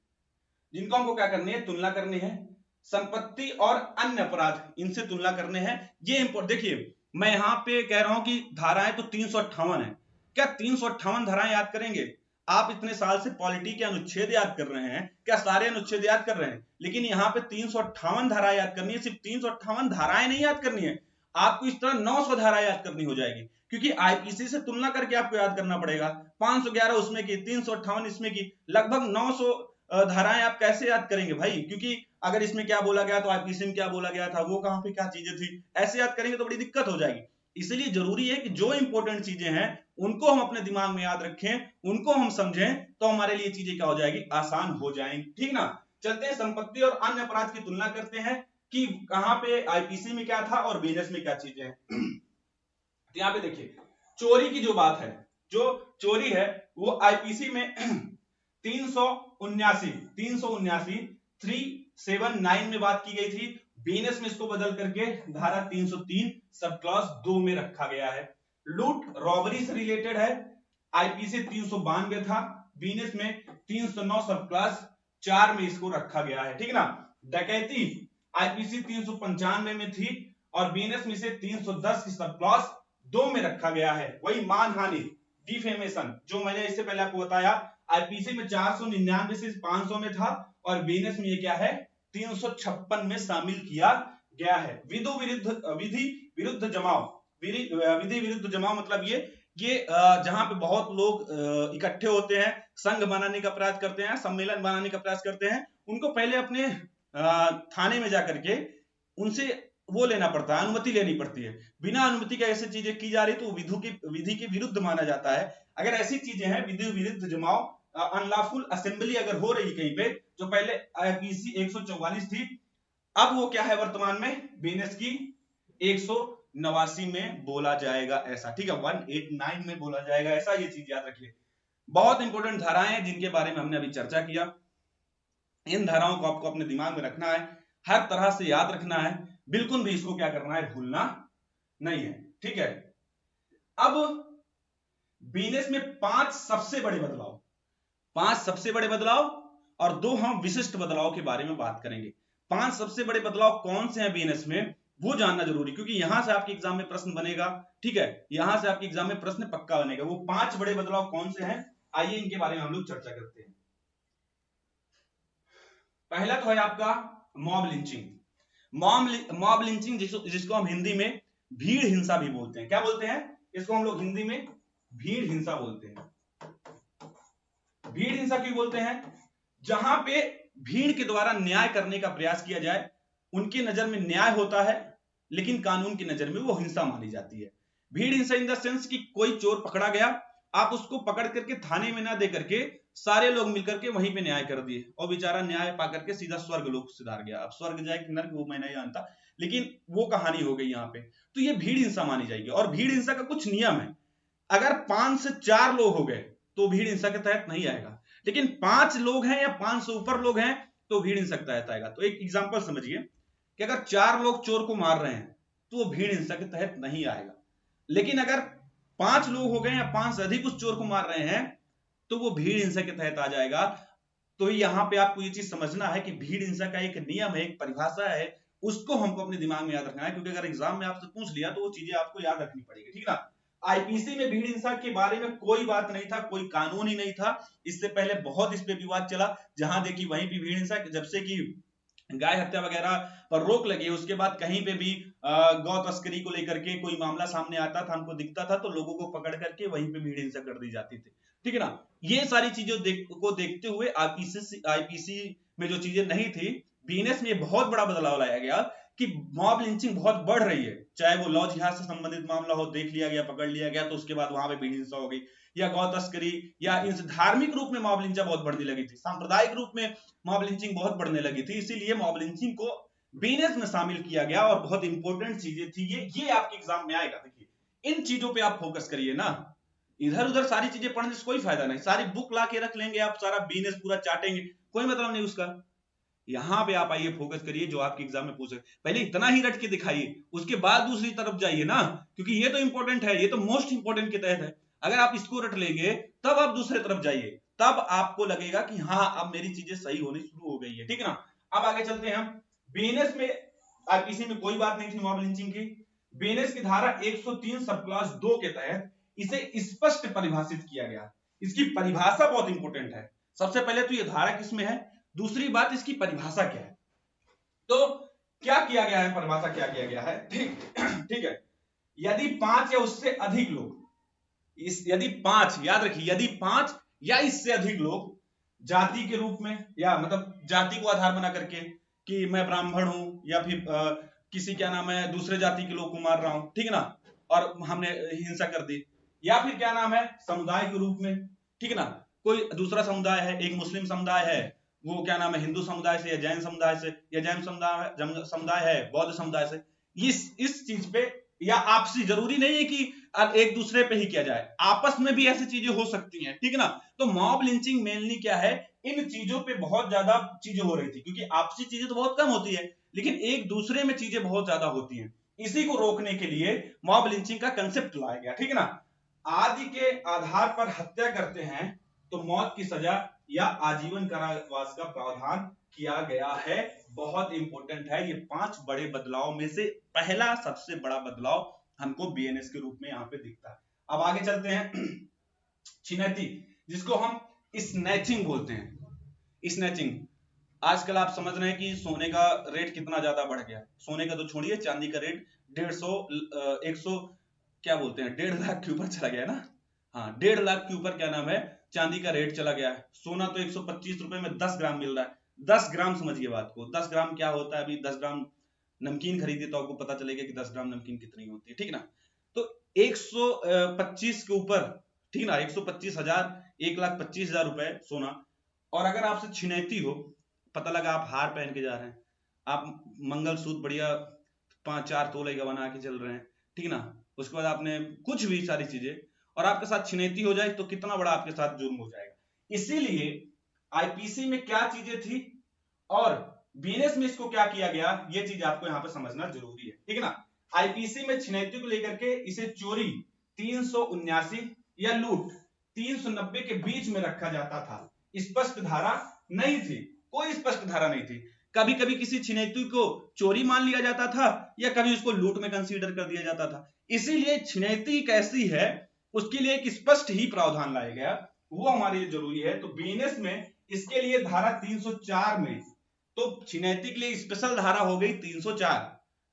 जिनको हमको क्या करनी है, तुलना करनी है। संपत्ति और अन्य अपराध, इनसे तुलना करने हैं, ये इंपोर्ट। देखिए मैं यहां पे कह रहा हूं कि धाराएं तो 358 है, क्या 358 धाराएं याद करेंगे आप? इतने साल से पॉलिटी के अनुच्छेद याद कर रहे हैं, क्या सारे अनुच्छेद याद कर रहे हैं? लेकिन यहाँ पे 358 धाराएं याद करनी है। सिर्फ 358 धाराएं नहीं याद करनी है, आपको इस तरह 900 धाराएं याद करनी हो जाएगी, क्योंकि आईपीसी से तुलना करके आपको याद करना पड़ेगा। 511 उसमें की, 358 इसमें की, लगभग 900 धाराएं आप कैसे याद करेंगे भाई? क्योंकि अगर इसमें क्या बोला गया तो आईपीसी में क्या बोला गया था, वो कहां पे क्या चीजें थी, ऐसे याद करेंगे तो बड़ी दिक्कत हो जाएगी। इसलिए जरूरी है कि जो इंपॉर्टेंट चीजें हैं उनको हम अपने दिमाग में याद रखें, उनको हम समझें, तो हमारे लिए चीजें क्या हो जाएगी, आसान हो जाएंगी, ठीक ना। चलते हैं संपत्ति और अन्य अपराध की तुलना करते हैं कि कहां पे आईपीसी में क्या था और बीएनएस में क्या चीजें हैं। तो यहां पे देखिए चोरी की जो बात है, जो चोरी है वो आईपीसी में 379 में बात की गई थी। बीएनएस में इसको बदल करके धारा 303 सब क्लॉज 2 में रखा गया है। लूट रॉबरी से रिलेटेड है, आईपीसी 392 था, बीएनएस में 309 सब क्लॉज 4 में इसको रखा गया है, ठीक ना। डकैती आईपीसी 395 में थी और बीएनएस में से 310 की सब क्लॉज 2 में रखा गया है। वही मानहानि डिफेमेशन, जो मैंने इससे पहले आपको बताया, आईपीसी में 499 से 500 में था और बीएनएस में ये क्या है, 356 में शामिल किया गया है। विधि विरुद्ध जमाव, विधि विरुद्ध जमाव मतलब ये जहां पे बहुत लोग इकट्ठे होते हैं, संघ बनाने का प्रयास करते हैं, सम्मेलन बनाने का प्रयास करते हैं, उनको पहले अपने थाने में जाकर के उनसे वो लेना पड़ता है, अनुमति लेनी पड़ती है। बिना अनुमति के ऐसी चीजें की जा रही तो विधि के विरुद्ध माना जाता है। अगर ऐसी चीजें हैं, विधि विरुद्ध जमाव, अनलॉफुल असेंबली अगर हो रही कहीं पे, जो पहले आईपीसी 144 थी, अब वो क्या है वर्तमान में, बीएनएस की 189 में बोला जाएगा ऐसा, ठीक है, 189 में बोला जाएगा ऐसा, ये चीज याद रखिए। बहुत इंपॉर्टेंट धाराएं हैं जिनके बारे में हमने अभी चर्चा किया। इन धाराओं को आपको अपने दिमाग में रखना है, हर तरह से याद रखना है, बिल्कुल भी इसको क्या करना है, भूलना नहीं है, ठीक है। अब बीएनएस में 5 सबसे बड़े बदलाव, 5 सबसे बड़े बदलाव और 2 हम विशिष्ट बदलाव के बारे में बात करेंगे। 5 सबसे बड़े बदलाव कौन से हैं बीएनएस में, वो जानना जरूरी, क्योंकि यहां से आपके एग्जाम में प्रश्न बनेगा, ठीक है, यहां से आपके एग्जाम में प्रश्न पक्का बनेगा। वो 5 बड़े बदलाव कौन से हैं, आइए इनके बारे में हम लोग चर्चा करते हैं। पहला तो है आपका मॉब लिंचिंग। मॉब लिंचिंग जिसको हम हिंदी में भीड़ हिंसा भी बोलते हैं। क्या बोलते हैं इसको हम लोग हिंदी में? भीड़ हिंसा बोलते हैं। भीड़ हिंसा क्यों बोलते हैं? जहां पे भीड़ के द्वारा न्याय करने का प्रयास किया जाए, उनकी नजर में न्याय होता है लेकिन कानून की नजर में वो हिंसा मानी जाती है। भीड़ हिंसा इन द सेंस कि कोई चोर पकड़ा गया, आप उसको पकड़ करके थाने में ना दे करके सारे लोग मिलकर के वहीं पे न्याय कर दिए और बेचारा न्याय पा करके सीधा स्वर्ग लोक सुधार गया। अब स्वर्ग जाए कि नर्क वो मैं नहीं जानता, लेकिन वो कहानी हो गई यहाँ पे। तो ये भीड़ हिंसा मानी जाएगी। और भीड़ हिंसा का कुछ नियम है, अगर 5 से 4 लोग हो गए तो भीड़ हिंसा के तहत नहीं आएगा, लेकिन 5 लोग हैं या 5 से ऊपर लोग हैं तो भीड़ हिंसा के तहत आएगा। तो एक एग्जांपल समझिए कि अगर 4 लोग चोर को मार रहे हैं तो वो भीड़ हिंसा के तहत नहीं आएगा, लेकिन अगर 5 लोग हो गए या 5 से अधिक उस चोर को मार रहे हैं तो वो भीड़ हिंसा के तहत आ जाएगा। तो यहां पे आपको ये चीज समझना है कि भीड़ हिंसा का एक नियम है, एक परिभाषा है, उसको हमको अपने दिमाग में याद रखना है, क्योंकि अगर एग्जाम में आपसे पूछ लिया तो वो चीजें आपको याद रखनी पड़ेगी, ठीक ना। आईपीसी में भीड़ हिंसा के बारे में कोई बात नहीं था, कोई कानून ही नहीं था। इससे पहले बहुत इस पे विवाद चला, जहां देखी वहीं पे भीड़ हिंसा, जब से कि गाय हत्या वगैरह पर रोक लगी, उसके बाद कहीं पे भी गौ तस्करी को लेकर के कोई मामला सामने आता था, हमको दिखता था, तो लोगों को पकड़ करके वहीं पे भीड़ हिंसा कर दी जाती थी, ठीक है ना। ये सारी चीजों को देखते हुए आईपीसी में जो चीजें नहीं थी, बीएनएस में बहुत बड़ा बदलाव लाया गया कि मॉब लिंचिंग बहुत बढ़ रही है। चाहे वो लॉ जिहाद से संबंधित मामला हो, देख लिया गया, पकड़ लिया गया, तो उसके बाद वहां पे भीड़ हिंसा हो गई, या गौ तस्करी, या इस धार्मिक रूप में मॉब लिंचिंग बहुत बढ़ने लगी थी, सांप्रदायिक रूप में मॉब लिंचिंग बहुत बढ़ने लगी थी। इसीलिए मॉब लिंचिंग को बीएनएस में शामिल किया गया और बहुत इंपॉर्टेंट चीजें थी ये आपके एग्जाम में आएगा। देखिए इन चीजों पे आप फोकस करिए ना, इधर उधर सारी चीजें पढ़ने से कोई फायदा नहीं। सारी बुक ला के रख लेंगे आप, सारा बीएनएस पूरा चाटेंगे, कोई मतलब नहीं उसका। यहाँ पे आप आइए, फोकस करिए जो आपके एग्जाम में पूछे। पहले इतना ही रट के दिखाइए, उसके बाद दूसरी तरफ जाइए ना, क्योंकि ये तो इंपॉर्टेंट है, ये तो मोस्ट इंपॉर्टेंट के तहत है। अगर आप इसको रट लेंगे तब आप दूसरे तरफ जाइए, तब आपको लगेगा कि हाँ अब मेरी चीजें सही होनी शुरू हो गई है, ठीक है ना। अब आगे चलते हैं हम। बीएनएस में आईपीसी में कोई बात नहीं थी मॉब लिंचिंग की। बीएनएस की धारा 103 सब क्लॉज 2 के तहत इसे स्पष्ट परिभाषित किया गया। इसकी परिभाषा बहुत इंपॉर्टेंट है। सबसे पहले तो ये धारा किसमें है, दूसरी बात इसकी परिभाषा क्या है। तो क्या किया गया है, परिभाषा क्या किया गया है, ठीक है। यदि 5 या उससे अधिक लोग, यदि 5, याद रखिए, यदि 5 या इससे अधिक लोग जाति के रूप में, या मतलब जाति को आधार बना करके कि मैं ब्राह्मण हूं, या फिर किसी क्या नाम है दूसरे जाति के लोग को मार रहा हूं, ठीक है ना, और हमने हिंसा कर दी, या फिर क्या नाम है समुदाय के रूप में, ठीक है ना, कोई दूसरा समुदाय है, एक मुस्लिम समुदाय है, वो क्या नाम है हिंदू समुदाय से, या जैन समुदाय से, या जैन समुदाय है बौद्ध समुदाय से, इस चीज पे, या आपसी, जरूरी नहीं है कि एक दूसरे पे ही किया जाए, आपस में भी ऐसी चीजें हो सकती हैं, ठीक है ना। तो मॉब लिंचिंग मेनली क्या है, इन चीजों पे बहुत ज्यादा चीजें हो रही थी, क्योंकि आपसी चीजें तो बहुत कम होती है, लेकिन एक दूसरे में चीजें बहुत ज्यादा होती हैं। इसी को रोकने के लिए मॉब लिंचिंग का कंसेप्ट लाया गया, ठीक है ना। आदि के आधार पर हत्या करते हैं तो मौत की सजा या आजीवन कारावास का प्रावधान किया गया है। बहुत इंपॉर्टेंट है, ये 5 बड़े बदलाव में से पहला सबसे बड़ा बदलाव हमको बीएनएस के रूप में यहाँ पे दिखता है। अब आगे चलते हैं। छिनैती, जिसको हम स्नैचिंग बोलते हैं। स्नैचिंग, आजकल आप समझ रहे हैं कि सोने का रेट कितना ज्यादा बढ़ गया। सोने का तो छोड़िए, चांदी का रेट 150 100 क्या बोलते हैं 1.5 लाख के ऊपर चला गया ना। हाँ 1.5 लाख के ऊपर क्या नाम है चांदी का रेट चला गया है। सोना तो 125 रुपए में 10 ग्राम मिल रहा है। 10 ग्राम समझिए बात को, 10 ग्राम क्या होता है। अभी 10 ग्राम नमकीन खरीदिए तो आपको पता चलेगा कि 10 ग्राम नमकीन कितनी होती है, ठीक ना। तो 125 के ऊपर, ठीक ना, 125,000, 1,25,000 रुपए सोना। और अगर आपसे छिनैती हो, पता लगा आप हार पहन के जा रहे हैं, आप मंगलसूत्र बढ़िया 5-4 तोले का बना के चल रहे हैं, ठीक ना, उसके बाद आपने कुछ भी सारी चीजें, और आपके साथ छिनैती हो जाए तो कितना बड़ा आपके साथ जुर्म हो जाएगा। इसीलिए आईपीसी में क्या चीजें थी और बीएनएस में इसको क्या किया गया, ये चीज आपको यहाँ पे समझना जरूरी है, ठीक है ना। आईपीसी में छिनैती को लेकर के इसे चोरी 379 या लूट 390 के बीच में रखा जाता था। स्पष्ट धारा नहीं थी, कोई स्पष्ट धारा नहीं थी। कभी कभी किसी छिनैती को चोरी मान लिया जाता था, या कभी उसको लूट में कंसीडर कर दिया जाता था। इसीलिए छिनैती कैसी है उसके लिए एक स्पष्ट ही प्रावधान लाया गया, वो हमारे लिए जरूरी है। तो बीएनएस में इसके लिए धारा 304 में, तो छिनैती के लिए स्पेशल धारा हो गई 304,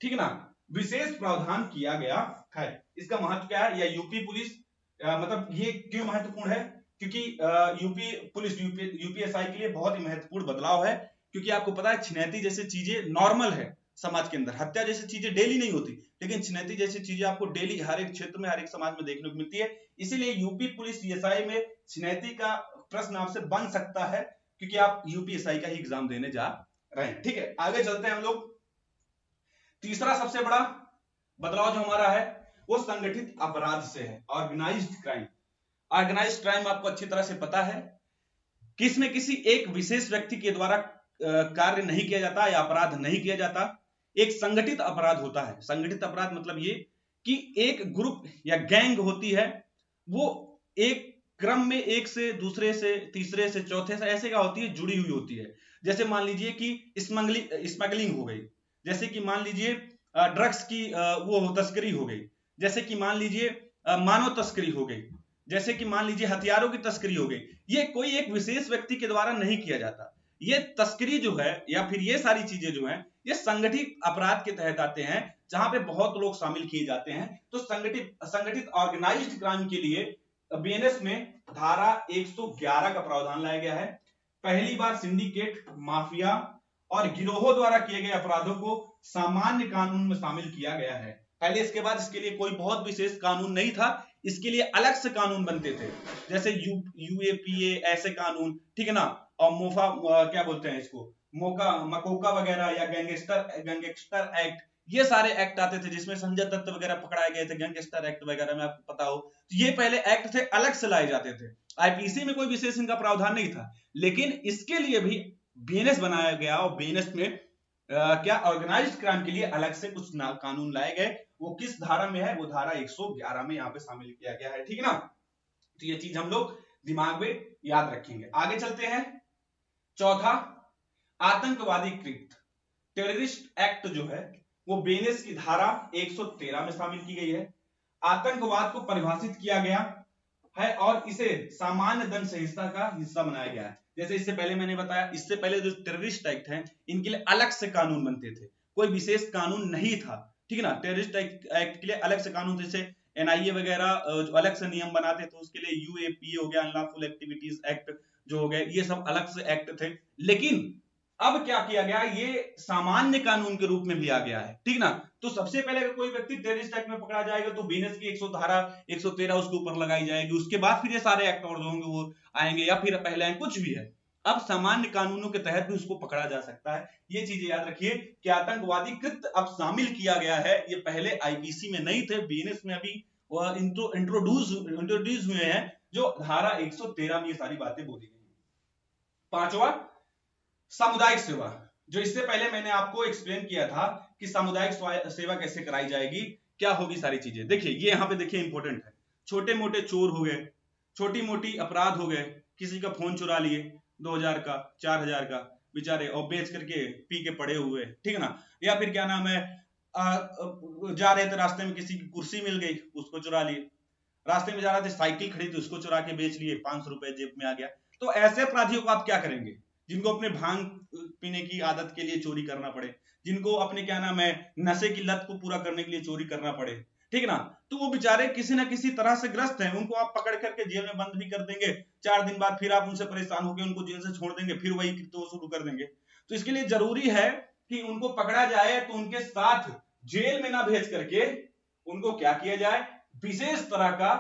ठीक ना, विशेष प्रावधान किया गया है। इसका महत्व क्या है, या यूपी पुलिस, मतलब ये क्यों महत्वपूर्ण है, क्योंकि यूपी पुलिस यूपीएसआई के लिए बहुत ही महत्वपूर्ण बदलाव है। क्योंकि आपको पता है छिनैती जैसी चीजें नॉर्मल है समाज के अंदर, हत्या जैसी चीजें डेली नहीं होती, लेकिन छिनैती जैसी चीजें आपको डेली हर एक क्षेत्र में, हर एक समाज में देखने को मिलती है। इसीलिए यूपी पुलिस सीएसआई में छिनैती का प्रश्न आपसे बन सकता है, क्योंकि आप यूपीएसआई का ही एग्जाम देने जा रहे हैं, ठीक है। आगे चलते हैं हम लोग। तीसरा सबसे बड़ा बदलाव जो हमारा है वो संगठित अपराध से है, ऑर्गेनाइज्ड क्राइम। ऑर्गेनाइज्ड क्राइम आपको अच्छी तरह से पता है कि इसमें किसी एक विशेष व्यक्ति के द्वारा कार्य नहीं किया जाता या अपराध नहीं किया जाता, एक संगठित अपराध होता है। संगठित अपराध मतलब ये कि एक ग्रुप या गैंग होती है, वो एक क्रम में एक से दूसरे से तीसरे से चौथे से ऐसे क्या होती है, जुड़ी हुई होती है। जैसे मान लीजिए कि स्मगलिंग हो गई, जैसे कि मान लीजिए ड्रग्स की वो तस्करी हो गई, जैसे कि मान लीजिए मानव तस्करी हो गई, जैसे कि मान लीजिए हथियारों की तस्करी हो गई। ये कोई एक विशेष व्यक्ति के द्वारा नहीं किया जाता। ये तस्करी जो है या फिर ये सारी चीजें जो हैं, ये संगठित अपराध के तहत आते हैं, जहां पे बहुत लोग शामिल किए जाते हैं। तो संगठित ऑर्गेनाइज्ड क्राइम के लिए बीएनएस में धारा 111 का प्रावधान लाया गया है। पहली बार सिंडिकेट, माफिया और गिरोहों द्वारा किए गए अपराधों को सामान्य कानून में शामिल किया गया है। पहले इसके बाद इसके लिए कोई बहुत विशेष कानून नहीं था, इसके लिए अलग से कानून बनते थे, जैसे यूएपीए ऐसे कानून, ठीक है ना, और मोफा क्या बोलते हैं इसको, मकोका वगैरह या गैंगस्टर एक्ट, ये सारे एक्ट आते थे जिसमें संजय दत्त वगैरह पकड़ाए गए थे, गैंगस्टर एक्ट वगैरह में आपको पता हो। तो ये पहले एक्ट थे, अलग से लाए जाते थे, आईपीसी में कोई विशेष इनका प्रावधान नहीं था, लेकिन इसके लिए भी बीएनएस बनाया गया और बीएनएस में क्या ऑर्गेनाइज्ड क्राइम के लिए अलग से कुछ कानून लाए गए। वो किस धारा में है, वो धारा 111 में यहाँ पे शामिल किया गया है, ठीक है ना। तो ये चीज हम लोग दिमाग में याद रखेंगे। आगे चलते हैं। चौथा, आतंकवादी कृत्य, टेररिस्ट एक्ट जो है वो बीएनएस की धारा 113 में शामिल की गई है। आतंकवाद को परिभाषित किया गया है और इसे सामान्य दंड संहिता का हिस्सा बनाया गया है। जैसे इससे पहले मैंने बताया, इससे पहले जो टेररिस्ट एक्ट है इनके लिए अलग से कानून बनते थे, कोई विशेष कानून नहीं था, ठीक है ना। टेररिस्ट एक्ट के लिए अलग से कानून, जैसे एनआईए वगैरह जो अलग से नियम बनाते थे, उसके लिए यूएपीए हो गया, अनलॉफुल एक्टिविटीज एक्ट जो हो गए, ये सब अलग से एक्ट थे। लेकिन अब क्या किया गया, ये सामान्य कानून के रूप में भी आ गया है, ठीक ना। तो सबसे पहले अगर कोई व्यक्ति टेररिस्ट एक्ट में पकड़ा जाएगा तो बीएनएस की 113 उसके ऊपर लगाई जाएगी, उसके बाद फिर ये सारे एक्ट और जो होंगे वो आएंगे, या फिर पहले आएंगे, कुछ भी है। अब सामान्य कानूनों के तहत भी उसको पकड़ा जा सकता है। ये चीजें याद रखिए कि आतंकवादी कृत्य अब शामिल किया गया है, ये पहले आईपीसी में नहीं थे, बीएनएस में अभी इंट्रोड्यूस हुए हैं, जो धारा 113 में ये सारी बातें बोली गई। पांचवा, सामुदायिक सेवा, जो इससे पहले मैंने आपको एक्सप्लेन किया था कि सामुदायिक सेवा कैसे कराई जाएगी, क्या होगी सारी चीजें। देखिए ये यहाँ पे देखिए इंपॉर्टेंट है, छोटे मोटे चोर हो गए, छोटी मोटी अपराध हो गए, किसी का फोन चुरा लिए 2000 का 4000 का बेचारे, और बेच करके पी के पड़े हुए, ठीक है ना। या फिर क्या नाम है, जा रहे थे रास्ते में किसी की कुर्सी मिल गई, उसको चुरा लिए, रास्ते में जा रहे थे साइकिल खरीदी, उसको चुरा के बेच लिए, 500 रुपए जेब में आ गया। तो ऐसे अपराधियों को आप क्या करेंगे, जिनको अपने भांग पीने की आदत के लिए चोरी करना पड़े, जिनको अपने क्या नाम है नशे की लत को पूरा करने के लिए चोरी करना पड़े, ठीक ना। तो वो बेचारे किसी ना किसी तरह से ग्रस्त हैं, उनको आप पकड़ करके जेल में बंद भी कर देंगे, 4 दिन बाद फिर आप उनसे परेशान होकर उनको जेल से छोड़ देंगे, फिर वही कृत्य शुरू कर देंगे। तो इसके लिए जरूरी है कि उनको पकड़ा जाए तो उनके साथ जेल में ना भेज करके उनको क्या किया जाए, विशेष तरह का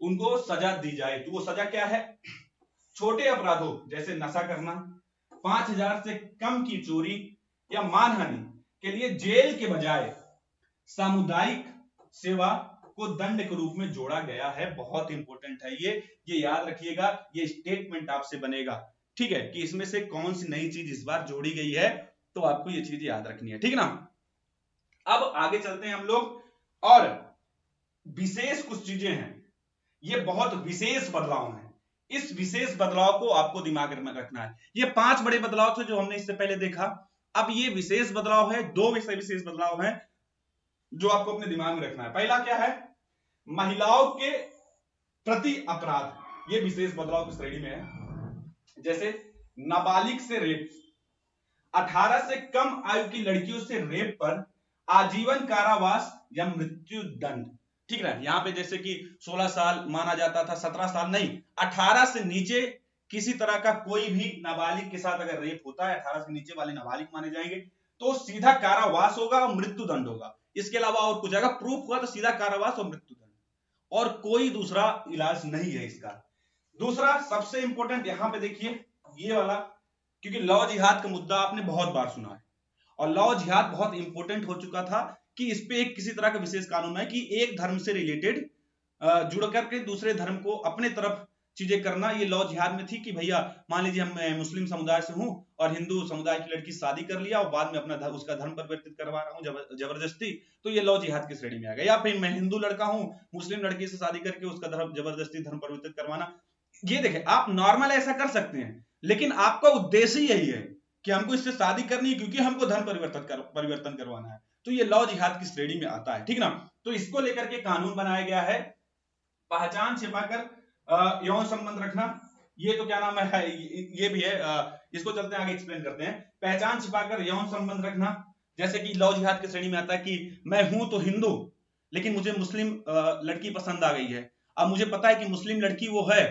उनको सजा दी जाए। तो वो सजा क्या है, छोटे अपराधों जैसे नशा करना, 5000 से कम की चोरी या मानहानि के लिए जेल के बजाय सामुदायिक सेवा को दंड के रूप में जोड़ा गया है। बहुत इंपॉर्टेंट है ये याद रखिएगा, ये स्टेटमेंट आपसे बनेगा, ठीक है, कि इसमें से कौन सी नई चीज इस बार जोड़ी गई है, तो आपको ये चीज याद रखनी है, ठीक है ना। अब आगे चलते हैं हम लोग, और विशेष कुछ चीजें हैं, ये बहुत विशेष बदलाव हैं, इस विशेष बदलाव को आपको दिमाग में रखना है। ये 5 बड़े बदलाव थे जो हमने इससे पहले देखा, अब ये विशेष बदलाव है, 2 विशेष बदलाव हैं जो आपको अपने दिमाग में रखना है। पहला क्या है, महिलाओं के प्रति अपराध, ये विशेष बदलाव की श्रेणी में है। जैसे नाबालिग से रेप, 18 से कम आयु की लड़कियों से रेप पर आजीवन कारावास या मृत्यु दंड, ठीक है। यहां पे जैसे कि 16 साल माना जाता था, 17 साल नहीं, 18 से नीचे किसी तरह का कोई भी नाबालिग के साथ अगर रेप होता है, 18 से नीचे वाले नाबालिग माने जाएंगे, तो सीधा कारावास होगा और मृत्यु दंड होगा। इसके अलावा और कुछ अगर प्रूफ हुआ तो सीधा कारावास और मृत्यु दंड, और कोई दूसरा इलाज नहीं है इसका। दूसरा सबसे इंपॉर्टेंट यहां पे देखिए ये वाला, क्योंकि लॉ जिहाद का मुद्दा आपने बहुत बार सुना है, और लॉ जिहाद बहुत इंपॉर्टेंट हो चुका था कि इस पे एक किसी तरह का विशेष कानून है कि एक धर्म से रिलेटेड जुड़ करके दूसरे धर्म को अपने तरफ चीजें करना, ये लॉ जिहाद में थी कि भैया मान लीजिए हम मुस्लिम समुदाय से हूं और हिंदू समुदाय की लड़की शादी कर लिया और बाद में अपना उसका धर्म परिवर्तित करवा रहा हूं जबरदस्ती, तो ये लॉ जिहाद की श्रेणी में आ गया। या फिर मैं हिंदू लड़का हूं, मुस्लिम लड़की से शादी करके उसका धर्म जबरदस्ती धर्म परिवर्तित करवाना, ये देखें आप नॉर्मल ऐसा कर सकते हैं, लेकिन आपका उद्देश्य यही है कि हमको इससे शादी करनी है क्योंकि हमको धर्म परिवर्तन करवाना है, तो ये लॉ जिहाद की श्रेणी में आता है, ठीक ना। तो इसको लेकर के कानून बनाया गया है। पहचान छिपाकर यौन संबंध रखना, ये तो क्या नाम है, ये भी है, इसको चलते हैं आगे एक्सप्लेन करते हैं। पहचान छिपाकर यौन संबंध रखना, जैसे कि लॉ जिहाद की श्रेणी में आता है कि मैं हूं तो हिंदू, लेकिन मुझे मुस्लिम लड़की पसंद आ गई है, अब मुझे पता है कि मुस्लिम लड़की वो है,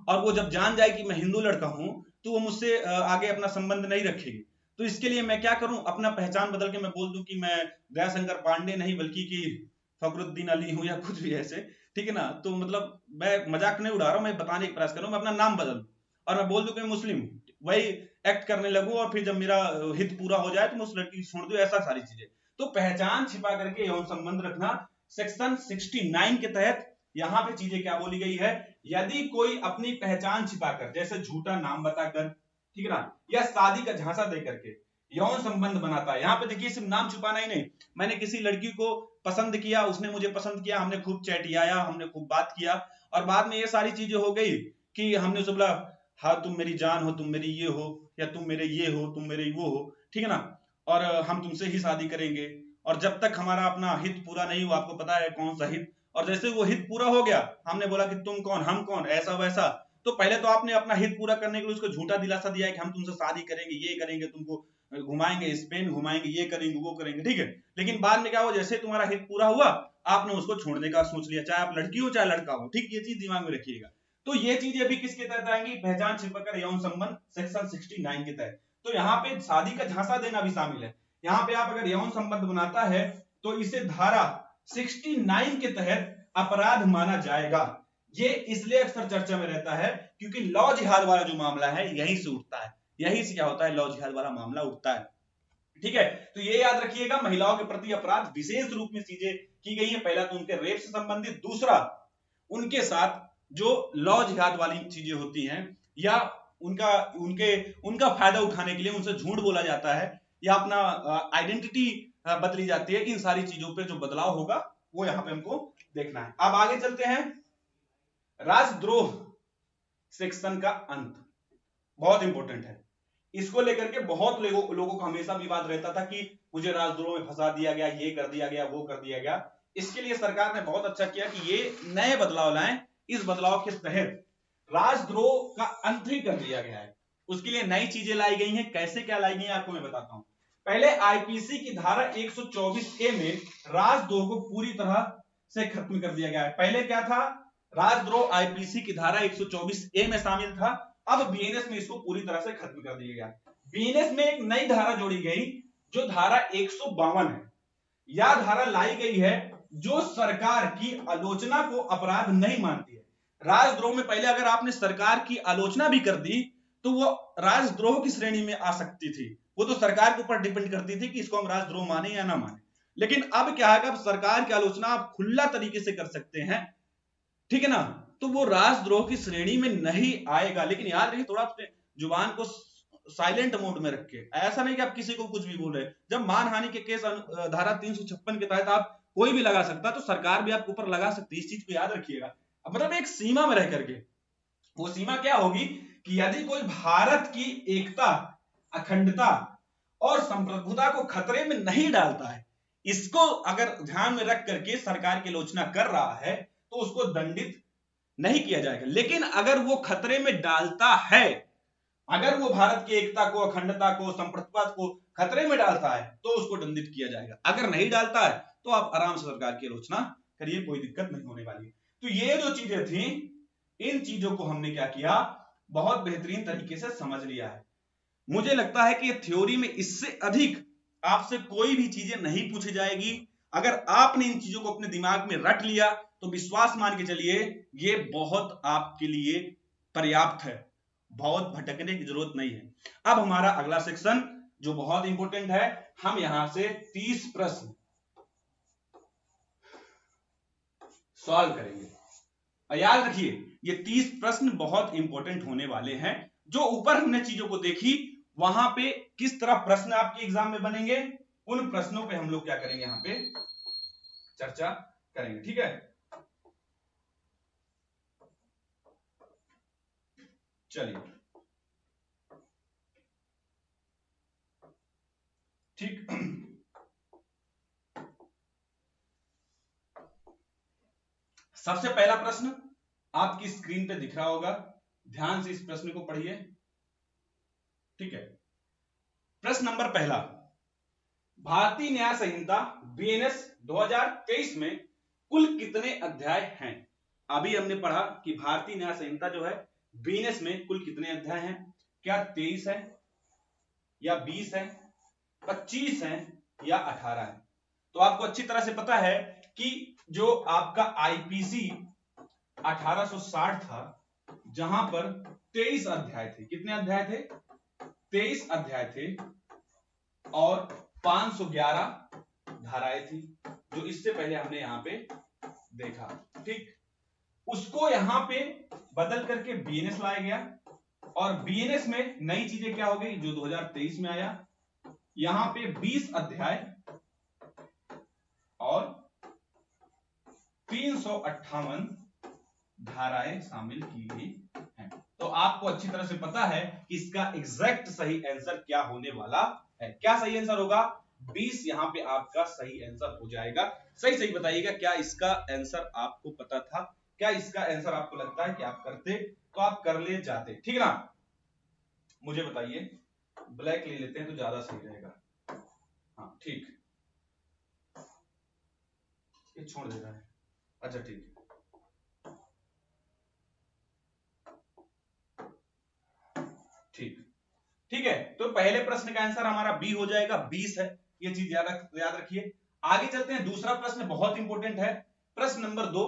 और वो जब जान जाए कि मैं हिंदू लड़का हूं तो वो मुझसे आगे अपना संबंध नहीं रखेगी, तो इसके लिए मैं क्या करूं, अपना पहचान बदल के मैं बोल दूं कि मैं दयाशंकर पांडे नहीं बल्कि कि फखरुद्दीन अली हूं, या कुछ भी ऐसे, ठीक है ना। तो मतलब मैं मजाक नहीं उड़ा रहा हूं, मैं बताने का प्रयास कर रहा हूं, मैं अपना नाम बदल और मैं बोल दूं कि मैं मुस्लिम हूं, वही एक्ट करने लगूं और फिर जब मेरा हित पूरा हो जाए तो मैं उस लड़की को छोड़ दूं, ऐसा सारी चीजें। तो पहचान छिपा करके यौन संबंध रखना सेक्शन 69 के तहत यहां पे चीजें क्या बोली गई है, यदि कोई अपनी पहचान छिपाकर, जैसे झूठा नाम बताकर, ठीक है ना, या शादी का झांसा देकर के यौन संबंध बनाता है। यहाँ पे देखिए सिर्फ नाम छुपाना ही नहीं, मैंने किसी लड़की को पसंद किया, उसने मुझे पसंद किया, हमने खूब चैटियाया, हमने खूब बात किया, और बाद में ये सारी चीजें हो गई कि हमने उसे बोला हाँ तुम मेरी जान हो, तुम मेरी ये हो, या तुम मेरे ये हो, तुम मेरे वो हो, ठीक है ना, और हम तुमसे ही शादी करेंगे, और जब तक हमारा अपना हित पूरा नहीं हुआ, आपको पता है कौन सा हित, और जैसे वो हित पूरा हो गया, हमने बोला कि तुम कौन हम कौन, ऐसा वैसा, तो पहले तो आपने अपना हित पूरा करने के लिए उसको झूठा दिलासा दिया है कि हम तुमसे शादी करेंगे, ये करेंगे, तुमको घुमाएंगे, स्पेन घुमाएंगे, ये करेंगे, वो करेंगे, ठीक है। लेकिन बाद में क्या हुआ, जैसे तुम्हारा हित पूरा हुआ, आपने उसको छोड़ने का सोच लिया, चाहे आप लड़की हो चाहे लड़का हो, ठीक, ये चीज दिमाग में रखिएगा। तो ये चीजें अभी किसके तहत आएंगी, पहचान छिपाकर यौन संबंध सेक्शन 69 के तहत। तो यहाँ पे शादी का झांसा देना भी शामिल है। यहाँ पे आप अगर यौन संबंध बनाता है तो इसे धारा 69 के तहत अपराध माना जाएगा। ये इसलिए अक्सर चर्चा में रहता है क्योंकि लौ जिहाद वाला जो मामला है यहीं से उठता है, यहीं से क्या होता है, लौ जिहाद वाला मामला उठता है, ठीक है। तो ये याद रखिएगा, महिलाओं के प्रति अपराध विशेष रूप में चीजें की गई है। पहला तो उनके रेप से संबंधित, दूसरा उनके साथ जो लौ जिहाद वाली चीजें होती हैं, या उनका फायदा उठाने के लिए उनसे झूठ बोला जाता है, या अपना आइडेंटिटी बदली जाती है, इन सारी चीजों पे जो बदलाव होगा वो यहाँ पे हमको देखना है। अब आगे चलते हैं, राजद्रोह सेक्शन का अंत बहुत इंपॉर्टेंट है। इसको लेकर के बहुत लोगों को हमेशा विवाद रहता था कि मुझे राजद्रोह में फंसा दिया गया, ये कर दिया गया, वो कर दिया गया। इसके लिए सरकार ने बहुत अच्छा किया कि ये नए बदलाव लाएं। इस बदलाव के तहत राजद्रोह का अंत ही कर दिया गया है। उसके लिए नई चीजें लाई गई हैं। कैसे क्या लाई गई हैं आपको मैं बताता हूं। पहले आईपीसी की धारा 124A में राजद्रोह को पूरी तरह से खत्म कर दिया गया है। पहले क्या था, राजद्रोह आईपीसी की धारा 124A में शामिल था, अब बीएनएस में इसको पूरी तरह से खत्म कर दिया गया। बीएनएस में एक नई धारा जोड़ी गई जो धारा 152 है। यह धारा लाई गई है जो सरकार की आलोचना को अपराध नहीं मानती है। राजद्रोह में पहले अगर आपने सरकार की आलोचना भी कर दी तो वो राजद्रोह की श्रेणी में आ सकती थी, वो तो सरकार के ऊपर डिपेंड करती थी कि इसको हम राजद्रोह माने या ना माने। लेकिन अब क्या है, अब सरकार की आलोचना आप खुला तरीके से कर सकते हैं, ठीक है ना, तो वो राजद्रोह की श्रेणी में नहीं आएगा। लेकिन याद रखिए, थोड़ा अपने जुबान को साइलेंट मोड में रखे, ऐसा नहीं कि आप किसी को कुछ भी बोल रहे। जब मानहानि के केस धारा 356 के तहत आप कोई भी लगा सकता, तो सरकार भी आपके ऊपर लगा सकती है, इस चीज को याद रखिएगा। मतलब एक सीमा में रह करके, वो सीमा क्या होगी कि यदि कोई भारत की एकता, अखंडता और संप्रभुता को खतरे में नहीं डालता है, इसको अगर ध्यान में रख करके सरकार की आलोचना कर रहा है तो उसको दंडित नहीं किया जाएगा। लेकिन अगर वो खतरे में डालता है, अगर वो भारत की एकता को, अखंडता को, संप्रभुता को खतरे में डालता है तो उसको दंडित किया जाएगा। अगर नहीं डालता है तो आप आराम से सरकार की आलोचना करिए, कोई दिक्कत नहीं होने वाली है। तो ये जो चीजें थी, इन चीजों को हमने क्या किया, बहुत बेहतरीन तरीके से समझ लिया है। मुझे लगता है कि थ्योरी में इससे अधिक आपसे कोई भी चीजें नहीं पूछी जाएगी। अगर आपने इन चीजों को अपने दिमाग में रख लिया तो विश्वास मान के चलिए ये बहुत आपके लिए पर्याप्त है, बहुत भटकने की जरूरत नहीं है। अब हमारा अगला सेक्शन जो बहुत इंपॉर्टेंट है, हम यहां से 30 प्रश्न सॉल्व करेंगे। और याद रखिए ये 30 प्रश्न बहुत इंपॉर्टेंट होने वाले हैं। जो ऊपर हमने चीजों को देखी, वहां पे किस तरह प्रश्न आपके एग्जाम में बनेंगे, उन प्रश्नों पे हम लोग क्या करेंगे, यहां पे चर्चा करेंगे, ठीक है। चलिए ठीक, सबसे पहला प्रश्न आपकी स्क्रीन पे दिख रहा होगा, ध्यान से इस प्रश्न को पढ़िए, ठीक है। प्रश्न नंबर पहला, भारतीय न्याय संहिता बीएनएस 2023 में कुल कितने अध्याय हैं। अभी हमने पढ़ा कि भारतीय न्याय संहिता जो है बीएनएस में कुल कितने अध्याय हैं, क्या 23 है या 20 है, 25 है या 18 है। तो आपको अच्छी तरह से पता है कि जो आपका आईपीसी 1860 था, जहां पर 23 अध्याय थे। कितने अध्याय थे, 23 अध्याय थे और 511 धाराएं थी, जो इससे पहले हमने यहां पे देखा। ठीक, उसको यहां पे बदल करके बीएनएस लाया गया और बीएनएस में नई चीजें क्या हो गई जो 2023 में आया, यहां पे 20 अध्याय और 358 धाराएं शामिल की गई हैं। तो आपको अच्छी तरह से पता है कि इसका एग्जैक्ट सही आंसर क्या होने वाला है। क्या सही आंसर होगा? 20 यहां पे आपका सही आंसर हो जाएगा। सही सही बताइएगा, क्या इसका आंसर आपको पता था? क्या इसका आंसर आपको लगता है कि आप करते तो आप कर ले जाते? ठीक है ना, मुझे बताइए। ब्लैक ले लेते हैं तो ज्यादा सही रहेगा। हाँ ठीक, ये छोड़ दे रहा है। अच्छा ठीक है, ठीक ठीक है। तो पहले प्रश्न का आंसर हमारा बी हो जाएगा, 20 है, ये चीज याद रखिए। आगे चलते हैं, दूसरा प्रश्न बहुत इंपॉर्टेंट है। प्रश्न नंबर 2,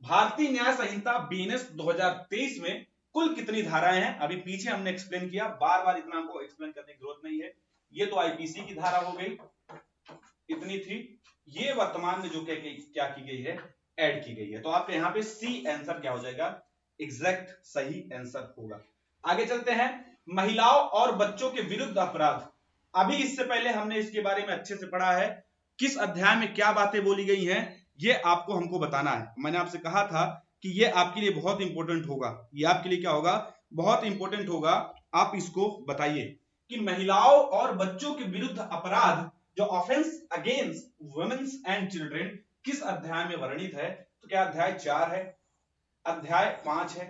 भारतीय न्याय संहिता बीएनएस 2023 में कुल कितनी धाराएं हैं? अभी पीछे हमने एक्सप्लेन किया, बार बार इतना हमको एक्सप्लेन करने की जरूरत नहीं है। ये तो आईपीसी की धारा हो गई, इतनी थी। ये वर्तमान में जो क्या की गई है, ऐड की गई है। तो आपके यहाँ पे सी आंसर क्या हो जाएगा? एग्जैक्ट सही आंसर होगा। आगे चलते हैं, महिलाओं और बच्चों के विरुद्ध अपराध। अभी इससे पहले हमने इसके बारे में अच्छे से पढ़ा है, किस अध्याय में क्या बातें बोली गई हैं, ये आपको हमको बताना है। मैंने आपसे कहा था कि ये आपके लिए बहुत इंपॉर्टेंट होगा। ये आपके लिए क्या होगा? बहुत इंपॉर्टेंट होगा। आप इसको बताइए कि महिलाओं और बच्चों के विरुद्ध अपराध, जो offence against womens and children, किस अध्याय में वर्णित है? तो क्या अध्याय 4 है, अध्याय 5 है,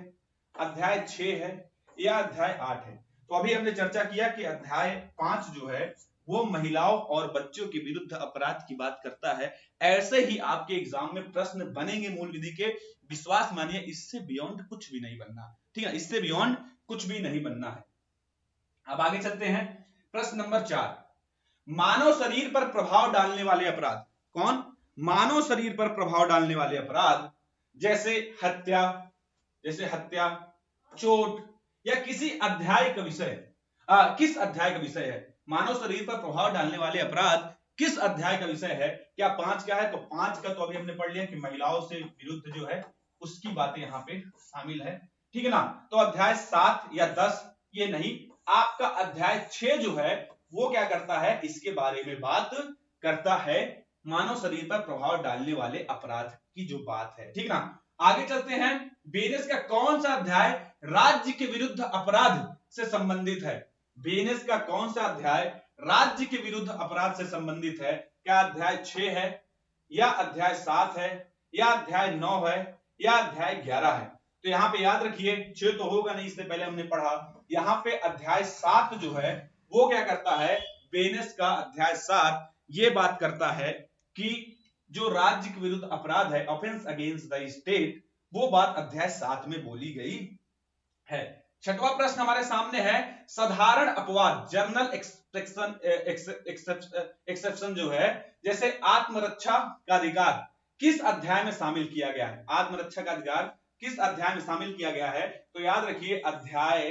अध्याय 6 है या अध्याय 8 है? तो अभी हमने चर्चा किया कि अध्याय 5 जो है वो महिलाओं और बच्चों के विरुद्ध अपराध की बात करता है। ऐसे ही आपके एग्जाम में प्रश्न बनेंगे मूल विधि के, विश्वास मानिए, इससे बियॉन्ड कुछ भी नहीं बनना। ठीक है, इससे बियॉन्ड कुछ भी नहीं बनना है। अब आगे चलते हैं, प्रश्न नंबर 4, मानव शरीर पर प्रभाव डालने वाले अपराध। कौन? मानव शरीर पर प्रभाव डालने वाले अपराध, जैसे हत्या, चोट या किसी अध्याय का विषय। किस अध्याय का विषय है? मानव शरीर पर प्रभाव डालने वाले अपराध किस अध्याय का विषय है? क्या 5 का है? तो 5 का तो अभी हमने पढ़ लिया कि महिलाओं से विरुद्ध जो है उसकी बातें यहाँ पे शामिल है। ठीक है ना, तो अध्याय 7 या 10 ये नहीं, आपका अध्याय 6 जो है वो क्या करता है? इसके बारे में बात करता है, मानव शरीर पर प्रभाव डालने वाले अपराध की जो बात है। ठीक ना, आगे चलते हैं, बीएनएस का कौन सा अध्याय राज्य के विरुद्ध अपराध से संबंधित है? बीएनएस का कौन सा अध्याय राज्य के विरुद्ध अपराध से संबंधित है? क्या अध्याय 6 है या अध्याय 7 है या अध्याय 9 है या अध्याय 11 है? तो यहाँ पे याद रखिए, 6 तो होगा नहीं, इससे पहले हमने पढ़ा। यहाँ पे अध्याय 7 जो है वो क्या करता है? बीएनएस का अध्याय 7 ये बात करता है कि जो राज्य के विरुद्ध अपराध है, ऑफेंस अगेंस्ट द स्टेट, वो बात अध्याय 7 में बोली गई है। छठवां प्रश्न हमारे सामने है, साधारण अपवाद, जर्नल एक्सेप्शन जो है, जैसे आत्मरक्षा का अधिकार, किस अध्याय में शामिल किया गया है? आत्मरक्षा का अधिकार किस अध्याय में शामिल किया गया है? तो याद रखिए अध्याय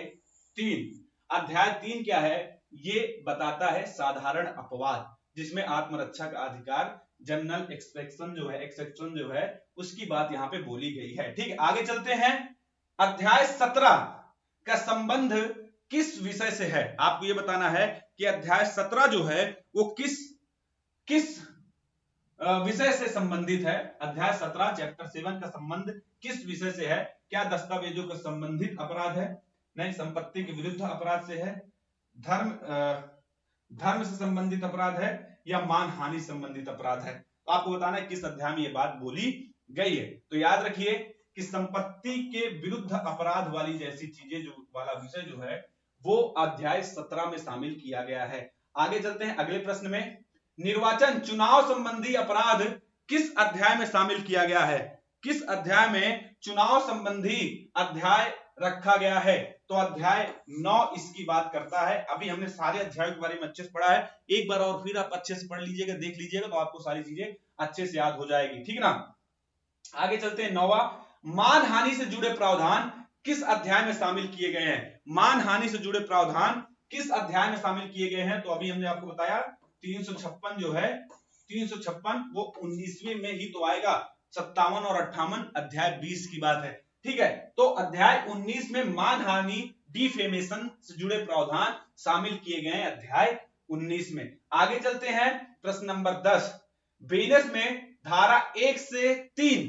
3। अध्याय 3 क्या है? ये बताता है साधारण अपवाद, जिसमें आत्मरक्षा का अधिकार, जनरल एक्सेप्शन जो है उसकी बात यहाँ पे बोली गई है। ठीक है, आगे चलते हैं, अध्याय 17 का संबंध किस विषय से है? आपको यह बताना है कि अध्याय 17 जो है वो किस विषय से संबंधित है। अध्याय 17 चैप्टर 7 का संबंध किस विषय से है? क्या दस्तावेजों का संबंधित अपराध है? नहीं, संपत्ति के विरुद्ध अपराध से है, धर्म से संबंधित अपराध है या मानहानि संबंधित अपराध है? तो आपको बताना है किस अध्याय में यह बात बोली गई है। तो याद रखिए कि संपत्ति के विरुद्ध अपराध वाली जैसी चीजें जो वाला विषय जो है वो अध्याय 17 में शामिल किया गया है। आगे चलते हैं अगले प्रश्न में, निर्वाचन चुनाव संबंधी अपराध किस अध्याय में शामिल किया गया है? किस अध्याय में चुनाव संबंधी अध्याय रखा गया है? तो अध्याय 9 इसकी बात करता है। अभी हमने सारे अध्यायों के बारे में अच्छे से पढ़ा है, एक बार और फिर आप अच्छे से पढ़ लीजिएगा, देख लीजिएगा, तो आपको सारी चीजें अच्छे से याद हो जाएगी। ठीक है ना, आगे चलते हैं, 9वां, मानहानि से जुड़े प्रावधान किस अध्याय में शामिल किए गए हैं? मानहानि से जुड़े प्रावधान किस अध्याय में शामिल किए गए हैं? तो अभी हमने आपको बताया 356 जो है 356 वो 19वें में ही तो आएगा। 57 और 58 अध्याय 20 की बात है। ठीक है, तो अध्याय 19 में मानहानि डिफेमेशन से जुड़े प्रावधान शामिल किए गए हैं अध्याय 19 में। आगे चलते हैं प्रश्न नंबर 10। बेनस में धारा 1 से 3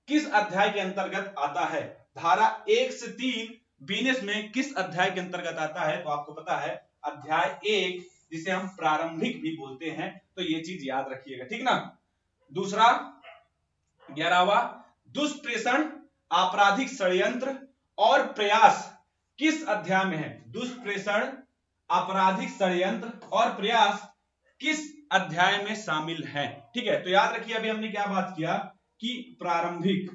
किस अध्याय के अंतर्गत आता है? धारा 1 से 3 बीनस में किस अध्याय के अंतर्गत आता है? तो आपको पता है अध्याय 1, जिसे हम प्रारंभिक भी बोलते हैं, तो ये चीज याद रखिएगा, ठीक ना। दूसरा 11वां, दुष्प्रेषण, आपराधिक षड्यंत्र और प्रयास किस अध्याय में है? दुष्प्रेषण, आपराधिक षड्यंत्र और प्रयास किस अध्याय में शामिल है? ठीक है, तो याद रखिए अभी हमने क्या बात किया कि प्रारंभिक,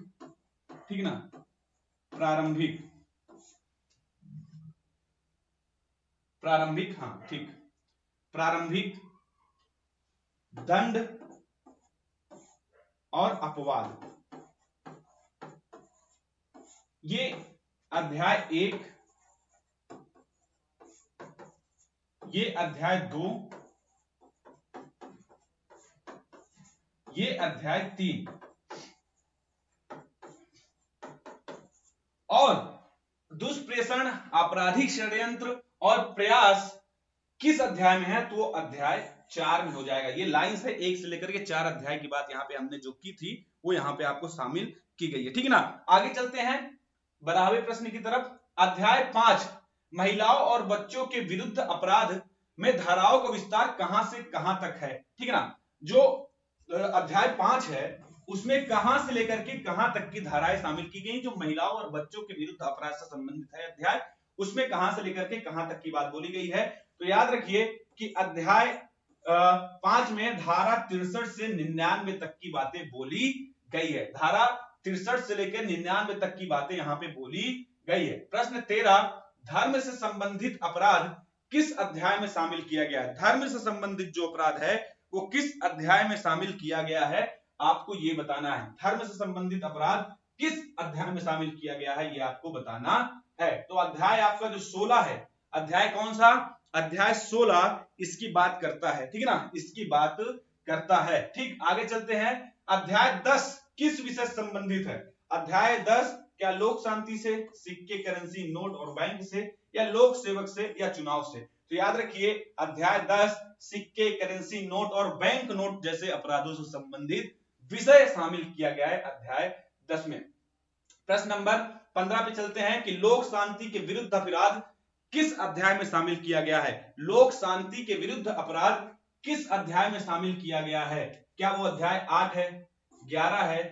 ठीक ना, प्रारंभिक, हाँ ठीक, प्रारंभिक दंड और अपवाद, ये अध्याय 1, ये अध्याय 2, ये अध्याय 3 और दुष्प्रेषण, आपराधिक षड्यंत्र और प्रयास किस अध्याय में है? तो वो अध्याय 4 में हो जाएगा। ये लाइन से 1 से लेकर के 4 अध्याय की बात यहाँ पे हमने जो की थी वो यहाँ पे आपको शामिल की गई है, ठीक है ना। आगे चलते हैं 12वें प्रश्न की तरफ। अध्याय 5 महिलाओं और बच्चों के विरुद्ध अपराध में धाराओं का विस्तार कहां से कहां तक है? ठीक है ना, जो अध्याय 5 है उसमें कहां से लेकर के कहां तक की धाराएं शामिल की गई? जो महिलाओं और बच्चों के विरुद्ध अपराध से संबंधित है अध्याय, उसमें कहां से लेकर के कहां तक की बात बोली गई है? तो याद रखिए कि अध्याय 5 में धारा 63 से 99 तक की बातें बोली गई है। धारा 63 से लेकर 99 तक की बातें यहां पे बोली गई है। प्रश्न 13, धर्म से संबंधित अपराध किस अध्याय में शामिल किया गया है? धर्म से संबंधित जो अपराध है वो किस अध्याय में शामिल किया गया है, आपको ये बताना है। धर्म से संबंधित अपराध किस अध्याय में शामिल किया गया है, ये आपको बताना है। तो अध्याय आपका जो 16 है, अध्याय कौन सा? अध्याय 16 इसकी बात करता है, ठीक है ना, इसकी बात करता है। ठीक, आगे चलते हैं। अध्याय 10 किस विषय से संबंधित है? अध्याय 10 क्या लोक शांति से, सिक्के, करेंसी, नोट और बैंक से, या लोक सेवक से, या चुनाव से? तो याद रखिए अध्याय 10 सिक्के, करेंसी नोट और बैंक नोट जैसे अपराधों से संबंधित विषय शामिल किया गया है अध्याय 10 में। प्रश्न नंबर 15 पे चलते हैं कि लोक शांति के विरुद्ध अपराध किस अध्याय में शामिल किया गया है? लोक शांति के विरुद्ध अपराध किस अध्याय में शामिल किया गया है? क्या वो अध्याय 8 है, 11 है,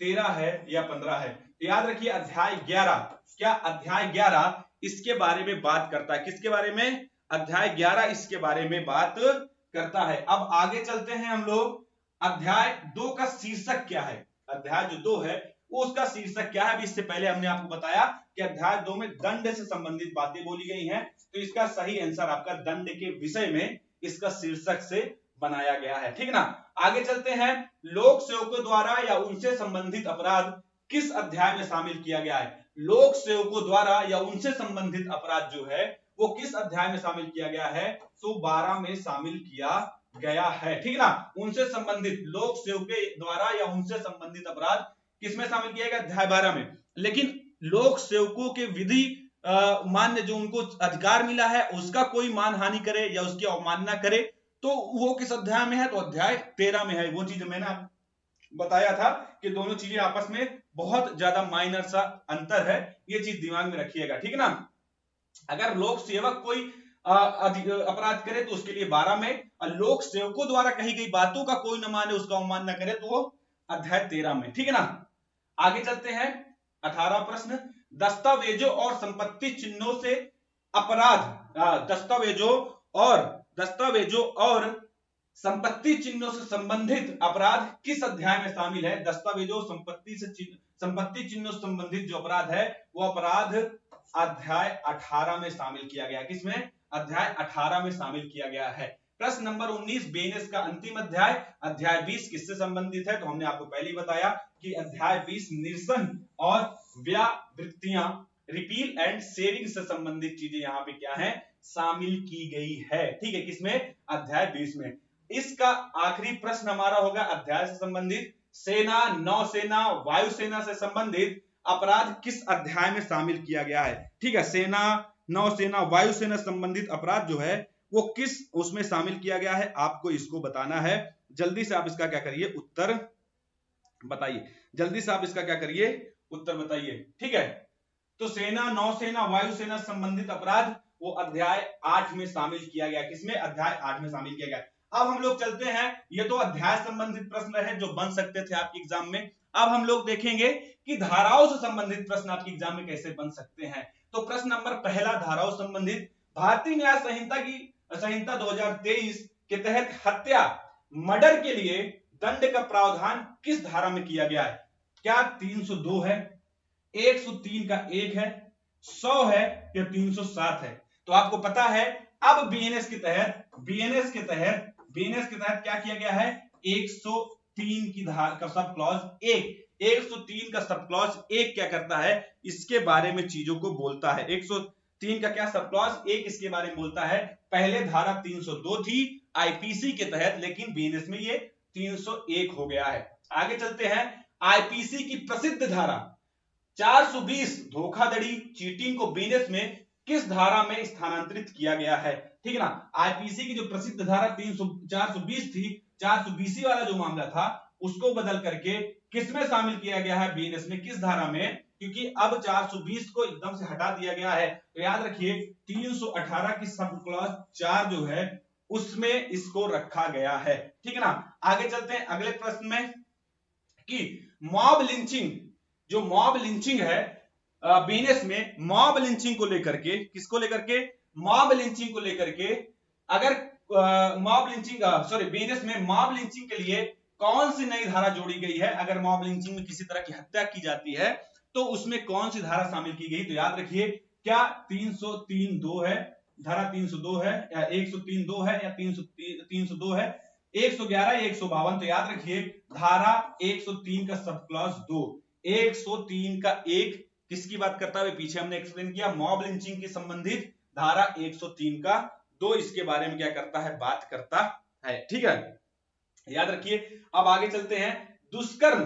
13 है या 15 है? तो याद रखिए अध्याय 11, क्या अध्याय 11 इसके बारे में बात करता है? किसके बारे में? अध्याय 11 इसके बारे में बात करता है। अब आगे चलते हैं हम लोग, अध्याय 2 का शीर्षक क्या है? अध्याय जो 2 है वो उसका शीर्षक क्या है? अभी इससे पहले हमने आपको बताया कि अध्याय 2 में दंड से संबंधित बातें बोली गई हैं, तो इसका सही आंसर आपका दंड के विषय में इसका शीर्षक से बनाया गया है, ठीक ना। आगे चलते हैं, लोक सेवकों द्वारा या उनसे संबंधित अपराध किस अध्याय में शामिल किया गया है? लोक सेवकों द्वारा या उनसे संबंधित अपराध जो है वो किस अध्याय में शामिल किया गया है? तो 12 में शामिल किया गया है, ठीक ना। उनसे संबंधित, लोक सेवकों द्वारा या उनसे संबंधित अपराध किसमें शामिल किया गया? अध्याय 12 में। लेकिन लोक सेवकों के विधि मान्य जो उनको अधिकार मिला है उसका कोई मानहानि करे या उसकी अवमानना करे तो वो किस अध्याय में है? तो अध्याय 13 में है। वो चीज मैंने बताया था कि दोनों चीजें आपस में बहुत ज्यादा माइनर सा अंतर है, ये चीज दिमाग में रखिएगा, ठीक है ना। अगर लोक सेवक कोई अपराध करे तो उसके लिए 12 में, और लोक सेवकों द्वारा कही गई बातों का कोई न माने, उसका अवमानना करे तो वो अध्याय 13 में, ठीक है ना। आगे चलते हैं 18 प्रश्न, दस्तावेजों और संपत्ति चिन्हों से अपराध, दस्तावेजों और संपत्ति चिन्हों से संबंधित अपराध किस अध्याय में शामिल है? दस्तावेजों संपत्ति चिन्हों से संबंधित जो अपराध है वो अपराध अध्याय 18 में शामिल किया गया। किसमें? अध्याय 18 में शामिल किया गया है। प्रश्न नंबर 19, बेनेस का अंतिम अध्याय, अध्याय 20 किससे संबंधित है? तो हमने आपको पहले ही बताया कि अध्याय 20 निरसन और व्यावृत्तियां, रिपील एंड सेविंग से संबंधित चीजें यहाँ पे क्या है? शामिल की गई है। ठीक है, किसमें? अध्याय 20 में। इसका आखिरी प्रश्न हमारा होगा अध्याय से संबंधित, सेना, नौसेना, वायुसेना से संबंधित अपराध किस अध्याय में शामिल किया गया है। ठीक है, सेना, नौसेना, वायुसेना संबंधित अपराध जो है वो किस उसमें शामिल किया गया है, आपको इसको बताना है। जल्दी से आप इसका क्या करिए, उत्तर बताइए। जल्दी से आप इसका क्या करिए, उत्तर बताइए। ठीक है, तो सेना, नौसेना, वायुसेना संबंधित अपराध वो अध्याय 8 में शामिल किया गया। किसमें? अध्याय 8 में शामिल किया गया। अब हम लोग चलते हैं, ये तो अध्याय संबंधित प्रश्न है जो बन सकते थे आपके एग्जाम में। अब हम लोग देखेंगे कि धाराओं से संबंधित प्रश्न आपके एग्जाम में कैसे बन सकते हैं। तो प्रश्न नंबर पहला, धाराओं संबंधित, भारतीय न्याय संहिता 2023 के तहत हत्या, मर्डर के लिए दंड का प्रावधान किस धारा में किया गया है? क्या 302 है, 103 का 1 है, 100 है या 307 है? तो आपको पता है अब बीएनएस के तहत क्या किया गया है? 103 की धारा का सब क्लॉज 103 का सब क्लॉज 1 क्या करता है? इसके बारे में चीजों को बोलता है। 103 का क्या सब क्लॉज 1 इसके बारे में बोलता है। पहले धारा 302 थी आईपीसी के तहत, लेकिन बीएनएस में ये 301 हो गया है। आगे चलते हैं, आईपीसी की प्रसिद्ध धारा 420 धोखाधड़ी, चीटिंग को बीएनएस में किस धारा में स्थानांतरित किया गया है? ठीक है ना, आईपीसी की जो प्रसिद्ध धारा 420 थी, 420 वाला जो मामला था उसको बदल करके किसमें शामिल किया गया है? बीएनएस में। किस धारा में? क्योंकि अब 420 को एकदम से हटा दिया गया है, तो याद रखिए 318 की सब क्लॉज 4 जो है उसमें इसको रखा गया है। ठीक है ना, आगे चलते हैं अगले प्रश्न में कि मॉब लिंचिंग है बीएनएस में, मॉब लिंचिंग को लेकर के, किसको लेकर के? मॉब लिंचिंग को लेकर के, अगर बीएनएस में मॉब लिंचिंग के लिए कौन सी नई धारा जोड़ी गई है? अगर मॉब लिंचिंग में किसी तरह की हत्या की जाती है तो उसमें कौन सी धारा शामिल की गई? तो याद रखिए क्या 303(2) है, धारा 302 है या 103(2) है या 302 है, 111 या 152? तो याद रखिए धारा 103 का सब क्लॉज 2, 103 का 1 किसकी बात करता है? पीछे हमने एक्सप्लेन किया, मॉब लिंचिंग की संबंधित धारा 103 का 2 इसके बारे में क्या करता है? बात करता है। ठीक है, याद रखिए। अब आगे चलते हैं, दुष्कर्म,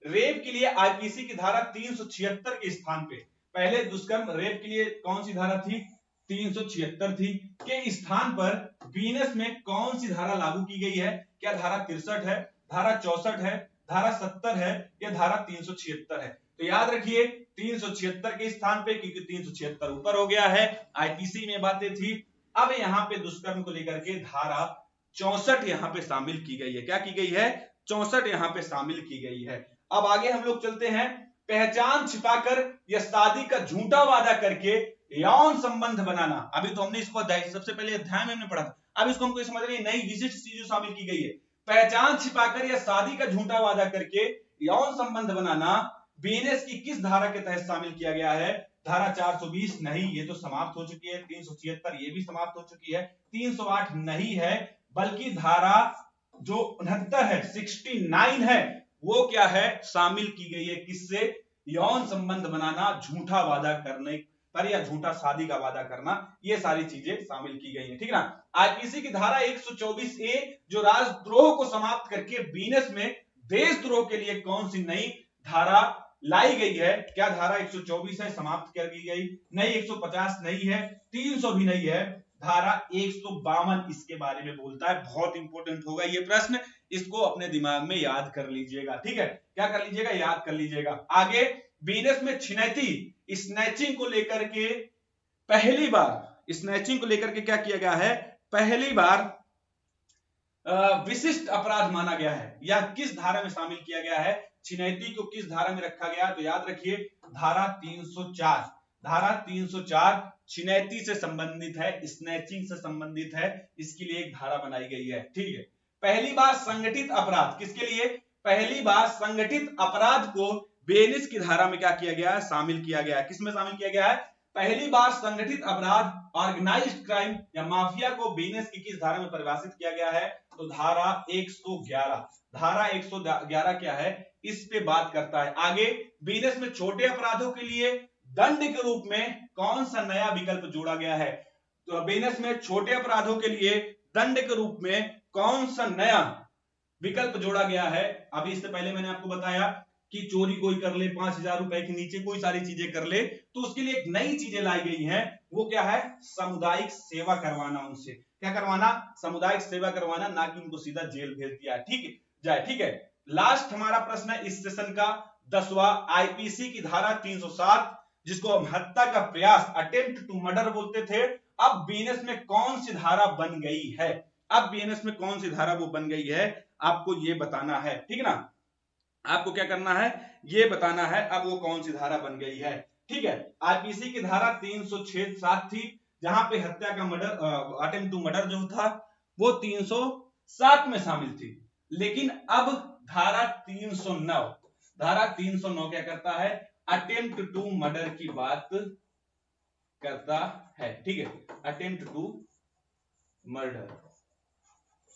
रेप के लिए आईपीसी की धारा 376 के स्थान पे, पहले दुष्कर्म रेप के लिए कौन सी धारा थी? 376 थी, के स्थान पर बीएनएस में कौन सी धारा लागू की गई है? क्या धारा 63 है, धारा 64 है, धारा 70 है या धारा 376 है? तो याद रखिए 376 के स्थान पे, क्योंकि 376 ऊपर हो गया है, आईपीसी में बातें थी। अब यहाँ पे दुष्कर्म को लेकर के धारा 64 यहाँ पे शामिल की गई है। क्या की गई है? 64 यहाँ पे शामिल की गई है। अब आगे हम लोग चलते हैं, पहचान छिपाकर या शादी का झूठा वादा करके यौन संबंध बनाना। अभी तो हमने इसको सबसे पहले अध्याय में हमने पढ़ा था, अब इसको हमको समझ रही नई विशिष्ट चीजें शामिल की गई है। पहचान छिपाकर या शादी का झूठा वादा करके यौन संबंध बनाना बीएनएस की किस धारा के तहत शामिल किया गया है? धारा 420 नहीं, ये तो समाप्त हो चुकी है। 376 ये भी समाप्त हो चुकी है। 308 नहीं है, बल्कि धारा जो 69 है, 69 है, वो क्या है? शामिल की गई है। किससे? यौन संबंध बनाना, झूठा वादा करने पर या झूठा शादी का वादा करना, ये सारी चीजें शामिल की गई है। ठीक है ना, आईपीसी की धारा 124A जो राजद्रोह को समाप्त करके बीएनएस में देशद्रोह के लिए कौन सी नई धारा लाई गई है? क्या धारा 124 है, समाप्त कर दी गई? नहीं, 150 नहीं है, 300 भी नहीं है, धारा 152 इसके बारे में बोलता है। बहुत इंपॉर्टेंट होगा ये प्रश्न, इसको अपने दिमाग में याद कर लीजिएगा। ठीक है, क्या कर लीजिएगा? याद कर लीजिएगा। आगे बीएनएस में स्नैचिंग को लेकर के पहली बार, स्नैचिंग को लेकर के क्या किया गया है? पहली बार विशिष्ट अपराध माना गया है, या किस धारा में शामिल किया गया है? छिनैती को किस धारा में रखा गया? तो याद रखिए धारा 304, धारा 304 छिनैती से संबंधित है, स्नैचिंग से संबंधित है, इसके लिए एक धारा बनाई गई है। ठीक है, पहली बार संगठित अपराध, किसके लिए? पहली बार संगठित अपराध को बीएनएस की धारा में क्या किया गया है? शामिल किया गया है। किसमें शामिल किया गया है? पहली बार संगठित अपराध, ऑर्गेनाइज्ड क्राइम या माफिया को बीएनएस की किस धारा में परिभाषित किया गया है? तो धारा 111, धारा 111 क्या है? इस पे बात करता है। आगे बीएनएस में छोटे अपराधों के लिए दंड के रूप में कौन सा नया विकल्प जोड़ा गया है? तो बेनस में छोटे अपराधों के लिए दंड के रूप में कौन सा नया विकल्प जोड़ा गया है? अभी इससे पहले मैंने आपको बताया कि चोरी कोई कर ले, 5,000 रुपए के नीचे कोई सारी चीजें कर ले, तो उसके लिए एक नई चीजें लाई गई हैं। वो क्या है? सामुदायिक सेवा करवाना। उनसे क्या करवाना? सामुदायिक सेवा करवाना, ना कि उनको सीधा जेल भेज दिया। ठीक है। लास्ट हमारा प्रश्न है इस सेशन का 10वां, आईपीसी की धारा 307, जिसको हम हत्या का प्रयास, अटेम्प्ट टू मर्डर बोलते थे, अब बीएनएस में कौन सी धारा बन गई है? अब बीएनएस में कौन सी धारा वो बन गई है, आपको ये बताना है। ठीक है ना, आपको क्या करना है, ये बताना है अब वो कौन सी धारा बन गई है। ठीक है, आईपीसी की धारा 306(7) थी, जहां पे हत्या का मर्डर, अटेम्प्ट टू मर्डर जो था वो 307 में शामिल थी। लेकिन अब धारा 309 क्या करता है? अटेम्प्ट टू मर्डर की बात करता है। ठीक है, अटेम्प्ट टू मर्डर।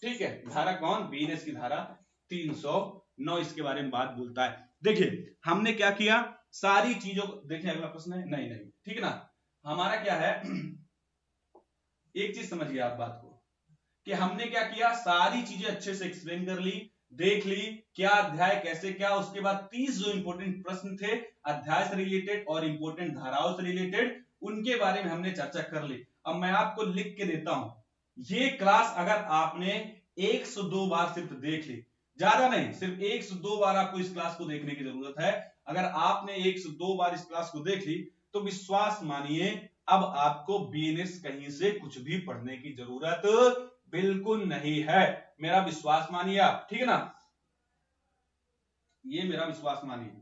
ठीक है, धारा कौन? बीएनएस की धारा 309 इसके बारे में बात बोलता है। देखिए हमने क्या किया, सारी चीजों को देखिए। अगला प्रश्न है, नहीं ठीक है ना, हमारा क्या है, एक चीज समझिए आप बात को, कि हमने क्या किया, सारी चीजें अच्छे से एक्सप्लेन कर ली, देख ली क्या अध्याय कैसे क्या। उसके बाद 30 जो इंपॉर्टेंट प्रश्न थे अध्याय से रिलेटेड और इंपॉर्टेंट धाराओं से रिलेटेड, उनके बारे में हमने चर्चा कर ली। अब मैं आपको लिख के देता हूं, ये क्लास अगर आपने 102 बार सिर्फ देख ली, ज्यादा नहीं, सिर्फ 102 बार आपको इस क्लास को देखने की जरूरत है। अगर आपने 102 बार इस क्लास को देख ली तो विश्वास मानिए अब आपको बीएनएस कहीं से कुछ भी पढ़ने की जरूरत बिल्कुल नहीं है। मेरा विश्वास मानिए आप, ठीक है ना, ये मेरा विश्वास मानिए,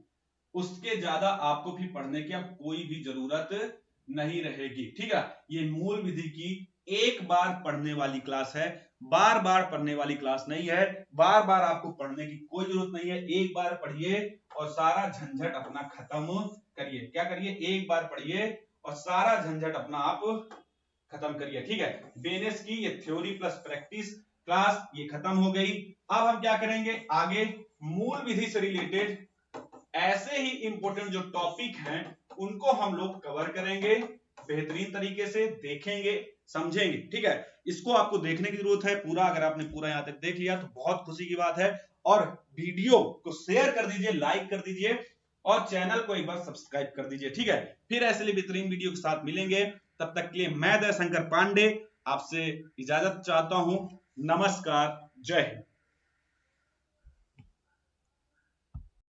उसके ज्यादा आपको भी पढ़ने की अब कोई भी जरूरत नहीं रहेगी। ठीक है, ये मूल विधि की एक बार पढ़ने वाली क्लास है, बार बार पढ़ने वाली क्लास नहीं है। बार बार आपको पढ़ने की कोई जरूरत नहीं है, एक बार पढ़िए और सारा झंझट अपना खत्म करिए। क्या करिए? एक बार पढ़िए और सारा झंझट अपना आप खत्म करिए। ठीक है, बीएनएस की ये थ्योरी प्लस प्रैक्टिस क्लास ये खत्म हो गई। अब हम क्या करेंगे आगे, मूल विधि से रिलेटेड ऐसे ही इंपॉर्टेंट जो टॉपिक हैं उनको हम लोग कवर करेंगे, बेहतरीन तरीके से देखेंगे, समझेंगे। ठीक है, इसको आपको देखने की जरूरत है पूरा। अगर आपने पूरा यहां तक देख लिया तो बहुत खुशी की बात है, और वीडियो को शेयर कर दीजिए, लाइक कर दीजिए और चैनल को एक बार सब्सक्राइब कर दीजिए। ठीक है, फिर ऐसे बेहतरीन वीडियो के साथ मिलेंगे, तब तक के लिए मैं दयाशंकर पांडे आपसे इजाजत चाहता हूं। नमस्कार, जय हिंद।